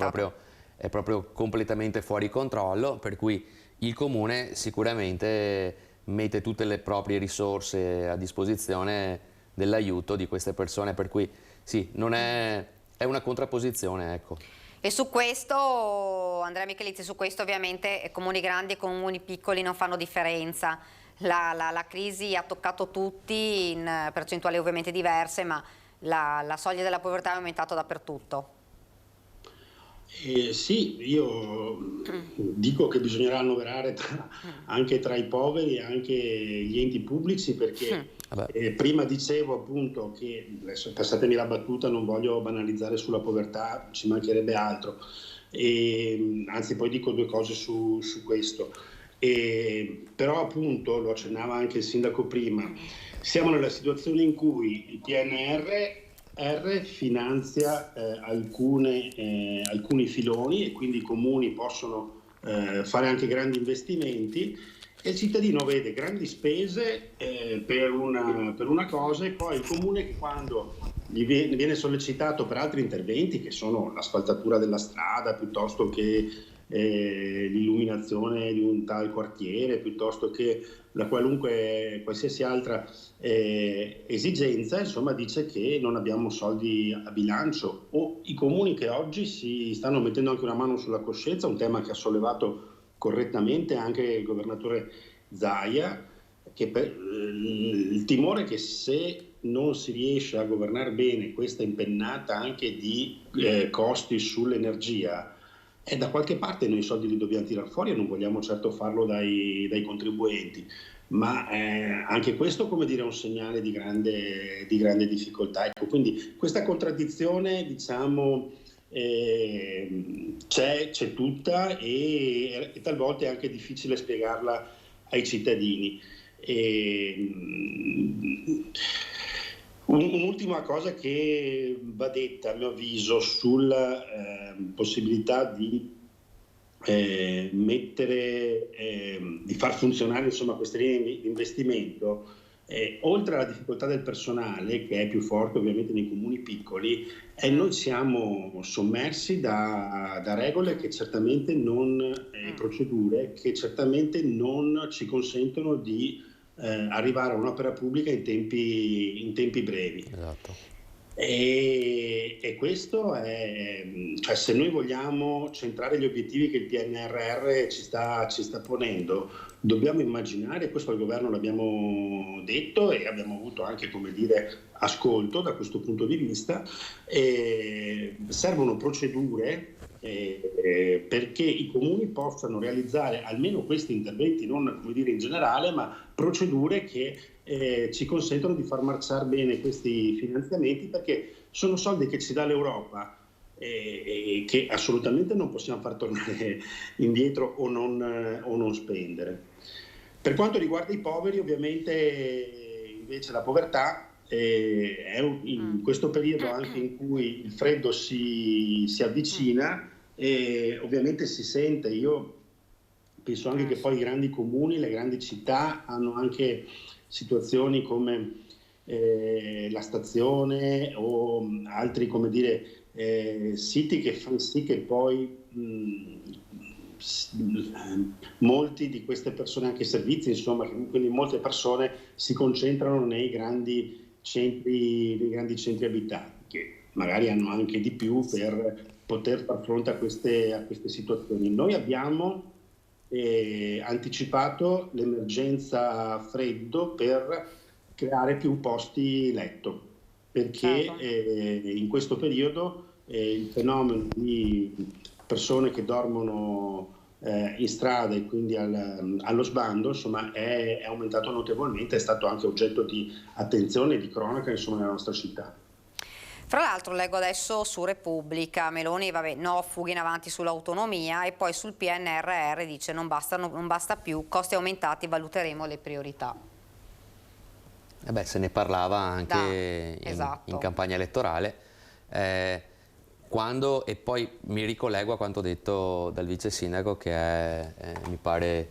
è proprio completamente fuori controllo, per cui il Comune sicuramente mette tutte le proprie risorse a disposizione dell'aiuto di queste persone, per cui sì, non è una contrapposizione, ecco. E su questo, Andrea Michelizzi, su questo ovviamente comuni grandi e comuni piccoli non fanno differenza. La crisi ha toccato tutti in percentuali ovviamente diverse, ma la soglia della povertà è aumentata dappertutto. Sì, io dico che bisognerà annoverare anche tra i poveri anche gli enti pubblici, perché prima dicevo appunto che, adesso passatemi la battuta, non voglio banalizzare sulla povertà, ci mancherebbe altro, anzi poi dico due cose su questo, però appunto, lo accennava anche il sindaco prima, siamo nella situazione in cui il PNRR finanzia alcuni filoni, e quindi i comuni possono fare anche grandi investimenti, e il cittadino vede grandi spese per una cosa, e poi il comune, che quando gli viene sollecitato per altri interventi, che sono l'asfaltatura della strada, piuttosto che l'illuminazione di un tal quartiere, piuttosto che qualsiasi altra esigenza, insomma, dice che non abbiamo soldi a bilancio. O i comuni che oggi si stanno mettendo anche una mano sulla coscienza, un tema che ha sollevato correttamente anche il governatore Zaia, che il timore che se non si riesce a governare bene questa impennata anche di costi sull'energia, da qualche parte noi i soldi li dobbiamo tirare fuori, e non vogliamo certo farlo dai contribuenti, ma anche questo, come dire, è un segnale di grande difficoltà. Ecco, quindi questa contraddizione, diciamo, c'è tutta, e talvolta è anche difficile spiegarla ai cittadini. Un'ultima cosa che va detta, a mio avviso, sulla possibilità di di far funzionare, insomma, queste linee di investimento, oltre alla difficoltà del personale, che è più forte ovviamente nei comuni piccoli, noi siamo sommersi da regole che certamente procedure che certamente non ci consentono di arrivare a un'opera pubblica in tempi brevi. Esatto. E questo cioè, se noi vogliamo centrare gli obiettivi che il PNRR ci sta ponendo, dobbiamo immaginare, questo al governo l'abbiamo detto e abbiamo avuto anche, come dire, ascolto da questo punto di vista, servono procedure perché i comuni possano realizzare almeno questi interventi, non, come dire, in generale, ma procedure che ci consentono di far marciare bene questi finanziamenti, perché sono soldi che ci dà l'Europa e che assolutamente non possiamo far tornare indietro o non spendere. Per quanto riguarda i poveri, ovviamente invece la povertà è in questo periodo anche in cui il freddo si avvicina, e ovviamente si sente. Io penso anche che poi i grandi comuni, le grandi città hanno anche situazioni come la stazione o altri, come dire, siti che fanno sì che poi molti di queste persone, anche servizi, insomma, quindi molte persone si concentrano nei grandi centri abitati, che magari hanno anche di più per poter far fronte a queste situazioni. Noi abbiamo anticipato l'emergenza freddo per creare più posti letto, perché Certo. in questo periodo il fenomeno di persone che dormono in strada e quindi allo sbando, insomma, è aumentato notevolmente, è stato anche oggetto di attenzione e di cronaca, insomma, nella nostra città. Fra l'altro leggo adesso su Repubblica, Meloni, vabbè, no fughe in avanti sull'autonomia, e poi sul PNRR dice non basta più, costi aumentati, valuteremo le priorità. Se ne parlava anche esatto. in campagna elettorale, e poi mi ricollego a quanto detto dal vice sindaco, che è, mi pare,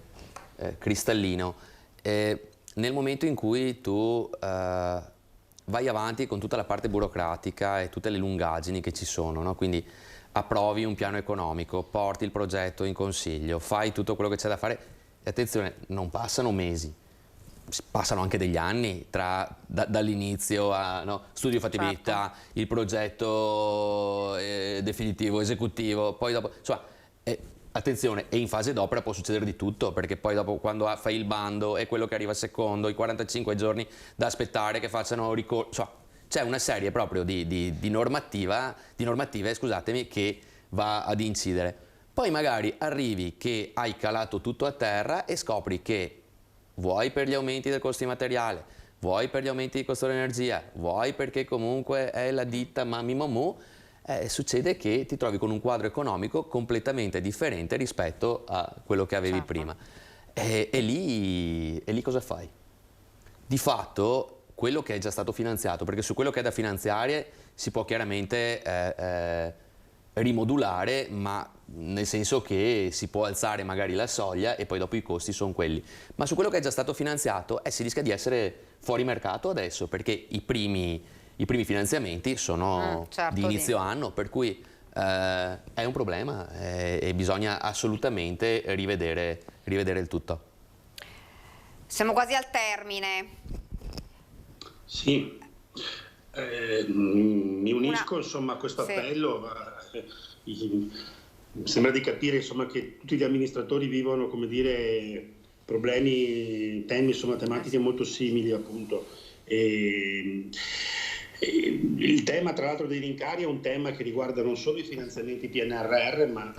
cristallino. Nel momento in cui tu vai avanti con tutta la parte burocratica e tutte le lungaggini che ci sono, no? Quindi approvi un piano economico, porti il progetto in consiglio, fai tutto quello che c'è da fare, e attenzione, non passano mesi, passano anche degli anni dall'inizio a studio fattibilità, il progetto definitivo, esecutivo, poi dopo, insomma, attenzione, e in fase d'opera può succedere di tutto, perché poi dopo, quando fai il bando, è quello che arriva secondo, i 45 giorni da aspettare che facciano ricorso, c'è una serie proprio di normative, scusatemi, che va ad incidere. Poi magari arrivi che hai calato tutto a terra e scopri che vuoi per gli aumenti del costo di materiale, vuoi per gli aumenti di costo dell'energia, vuoi perché comunque è la ditta Mami Mamu, succede che ti trovi con un quadro economico completamente differente rispetto a quello che avevi prima. E lì cosa fai? Di fatto quello che è già stato finanziato, perché su quello che è da finanziare si può chiaramente rimodulare, ma nel senso che si può alzare magari la soglia e poi dopo i costi sono quelli. Ma su quello che è già stato finanziato si rischia di essere fuori mercato adesso, perché i primi finanziamenti sono di inizio anno, per cui è un problema e bisogna assolutamente rivedere il tutto. Siamo quasi al termine. Sì, mi unisco insomma a questo appello. Mi sembra di capire insomma che tutti gli amministratori vivono, come dire, temi insomma, tematiche molto simili, appunto. Il tema tra l'altro dei rincari è un tema che riguarda non solo i finanziamenti PNRR, ma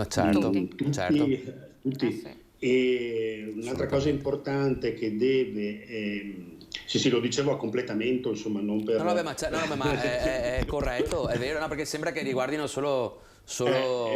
tutti. E un'altra cosa importante che deve sì, lo dicevo a completamento, insomma, non per... ma è corretto, è vero, perché sembra che riguardino solo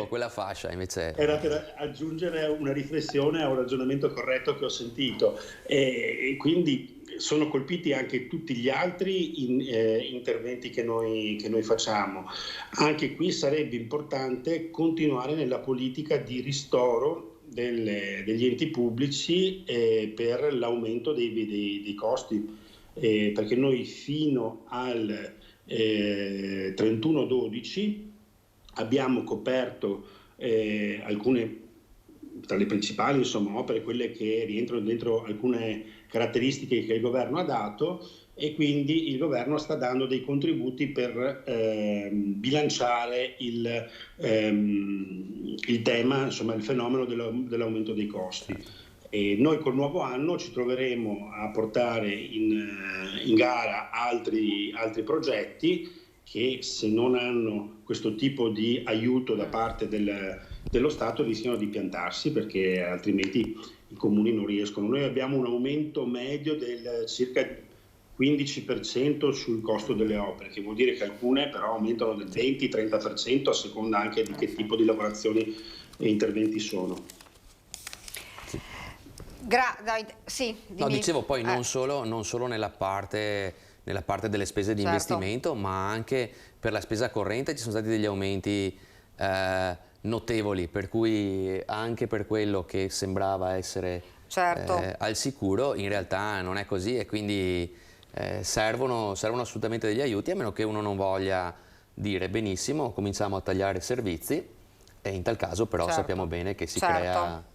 quella fascia, invece... Era per aggiungere una riflessione a un ragionamento corretto che ho sentito, e quindi sono colpiti anche tutti gli altri interventi che noi facciamo. Anche qui sarebbe importante continuare nella politica di ristoro degli enti pubblici per l'aumento dei costi, perché noi fino al 31/12 abbiamo coperto alcune tra le principali insomma, opere, quelle che rientrano dentro alcune caratteristiche che il governo ha dato, e quindi il governo sta dando dei contributi per bilanciare il tema, insomma, il fenomeno dell'aumento dei costi. E noi col nuovo anno ci troveremo a portare in gara altri progetti che, se non hanno questo tipo di aiuto da parte dello Stato, rischiano di piantarsi, perché altrimenti i comuni non riescono. Noi abbiamo un aumento medio del circa 15% sul costo delle opere, che vuol dire che alcune però aumentano del 20-30% a seconda anche di che tipo di lavorazioni e interventi sono. Dicevo poi non solo nella parte delle spese di investimento, ma anche per la spesa corrente ci sono stati degli aumenti notevoli, per cui anche per quello che sembrava essere al sicuro, in realtà non è così, e quindi servono assolutamente degli aiuti, a meno che uno non voglia dire benissimo, cominciamo a tagliare servizi, e in tal caso però sappiamo bene che si crea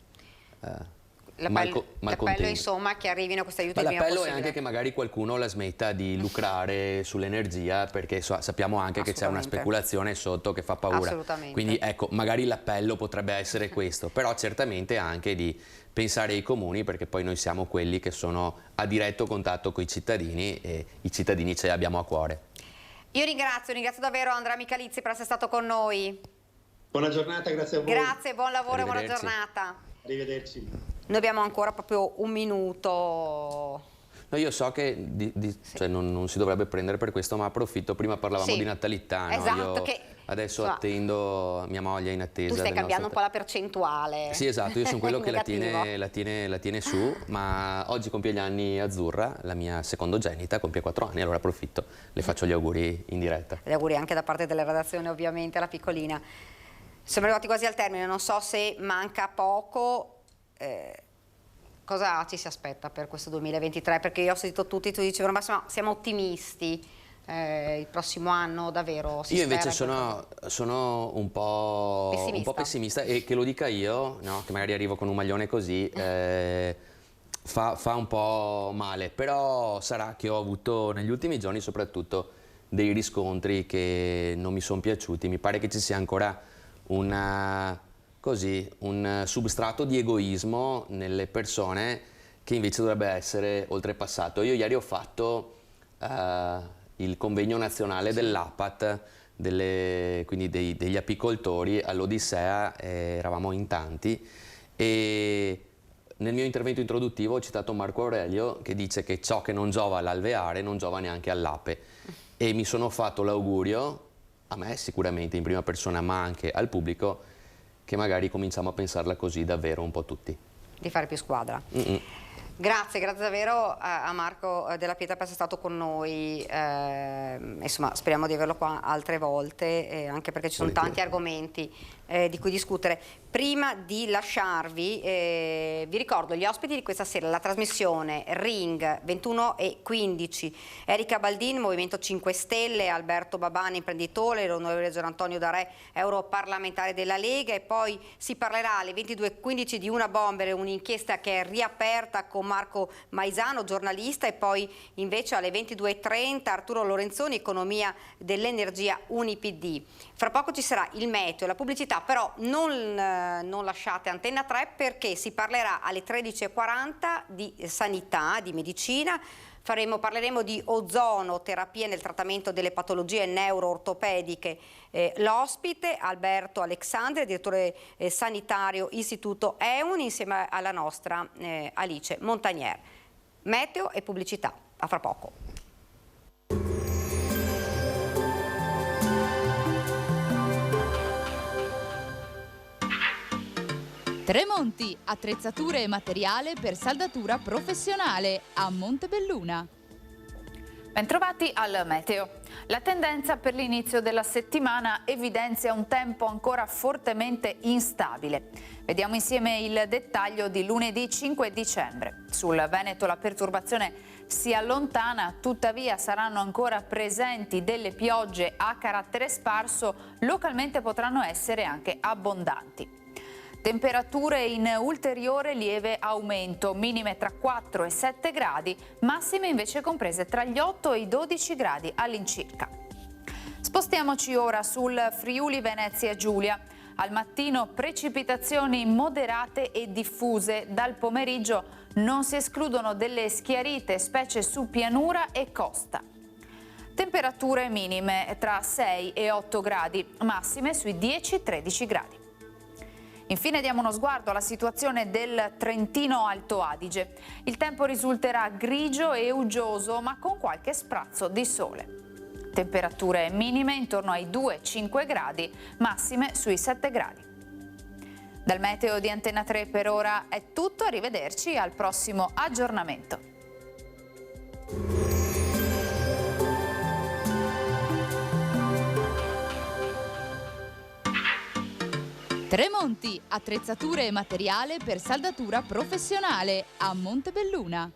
l'appello insomma che arrivino questi aiuti il prima possibile. L'appello è anche che magari qualcuno la smetta di lucrare sull'energia, perché sappiamo anche che c'è una speculazione sotto che fa paura. Quindi ecco, magari l'appello potrebbe essere questo, però certamente anche di pensare ai comuni, perché poi noi siamo quelli che sono a diretto contatto con i cittadini, e i cittadini ce li abbiamo a cuore. Io ringrazio davvero Andrea Michalizzi per essere stato con noi. Buona giornata, grazie a voi. Grazie, buon lavoro e buona giornata. Arrivederci. Noi abbiamo ancora proprio un minuto. No, io so che cioè non si dovrebbe prendere per questo, ma approfitto. Prima parlavamo di natalità, no? Esatto, io adesso attendo mia moglie in attesa. Tu stai cambiando un po' la percentuale. Sì, esatto, io sono quello che la tiene su, ma oggi compie gli anni Azzurra, la mia secondogenita, compie 4 anni, allora approfitto, le faccio gli auguri in diretta. Gli auguri anche da parte della redazione, ovviamente, alla piccolina. Siamo arrivati quasi al termine, non so se manca poco. Cosa ci si aspetta per questo 2023? Perché io ho sentito tutti dicevano ma siamo ottimisti, il prossimo anno davvero si io spera. Invece sono un po' pessimista, e che lo dica io, no? Che magari arrivo con un maglione così, fa un po' male, però sarà che ho avuto negli ultimi giorni soprattutto dei riscontri che non mi sono piaciuti. Mi pare che ci sia ancora un substrato di egoismo nelle persone che invece dovrebbe essere oltrepassato. Io ieri ho fatto il convegno nazionale dell'APAT, quindi degli apicoltori all'Odissea, eravamo in tanti, e nel mio intervento introduttivo ho citato Marco Aurelio che dice che ciò che non giova all'alveare non giova neanche all'ape, e mi sono fatto l'augurio, a me sicuramente in prima persona ma anche al pubblico, che magari cominciamo a pensarla così davvero un po' tutti. Di fare più squadra. Grazie davvero a Marco Della Pietra per essere stato con noi, insomma speriamo di averlo qua altre volte, anche perché ci sono tanti argomenti di cui discutere. Prima di lasciarvi vi ricordo gli ospiti di questa sera, la trasmissione Ring 21:15, Erika Baldin, Movimento 5 Stelle, Alberto Babani, imprenditore, l'onorevole Gian Antonio Darè, europarlamentare della Lega, e poi si parlerà alle 22:15 di Una Bomber, un'inchiesta che è riaperta con Marco Maisano, giornalista, e poi invece alle 22:30 Arturo Lorenzoni, economia dell'energia UniPD. Fra poco ci sarà il meteo, la pubblicità, però non lasciate Antenna 3 perché si parlerà alle 13:40 di sanità, di medicina. Parleremo di ozono, terapie nel trattamento delle patologie neuro-ortopediche. L'ospite Alberto Alexandri, direttore sanitario Istituto EUN, insieme alla nostra Alice Montagnier. Meteo e pubblicità, a fra poco. Tremonti, attrezzature e materiale per saldatura professionale a Montebelluna. Bentrovati al meteo. La tendenza per l'inizio della settimana evidenzia un tempo ancora fortemente instabile. Vediamo insieme il dettaglio di lunedì 5 dicembre. Sul Veneto la perturbazione si allontana, tuttavia saranno ancora presenti delle piogge a carattere sparso, localmente potranno essere anche abbondanti. Temperature in ulteriore lieve aumento, minime tra 4 e 7 gradi, massime invece comprese tra gli 8 e i 12 gradi all'incirca. Spostiamoci ora sul Friuli Venezia Giulia. Al mattino precipitazioni moderate e diffuse, dal pomeriggio non si escludono delle schiarite, specie su pianura e costa. Temperature minime tra 6 e 8 gradi, massime sui 10-13 gradi. Infine diamo uno sguardo alla situazione del Trentino Alto Adige. Il tempo risulterà grigio e uggioso, ma con qualche sprazzo di sole. Temperature minime intorno ai 2-5 gradi, massime sui 7 gradi. Dal meteo di Antenna 3 per ora è tutto, arrivederci al prossimo aggiornamento. Tremonti, attrezzature e materiale per saldatura professionale a Montebelluna.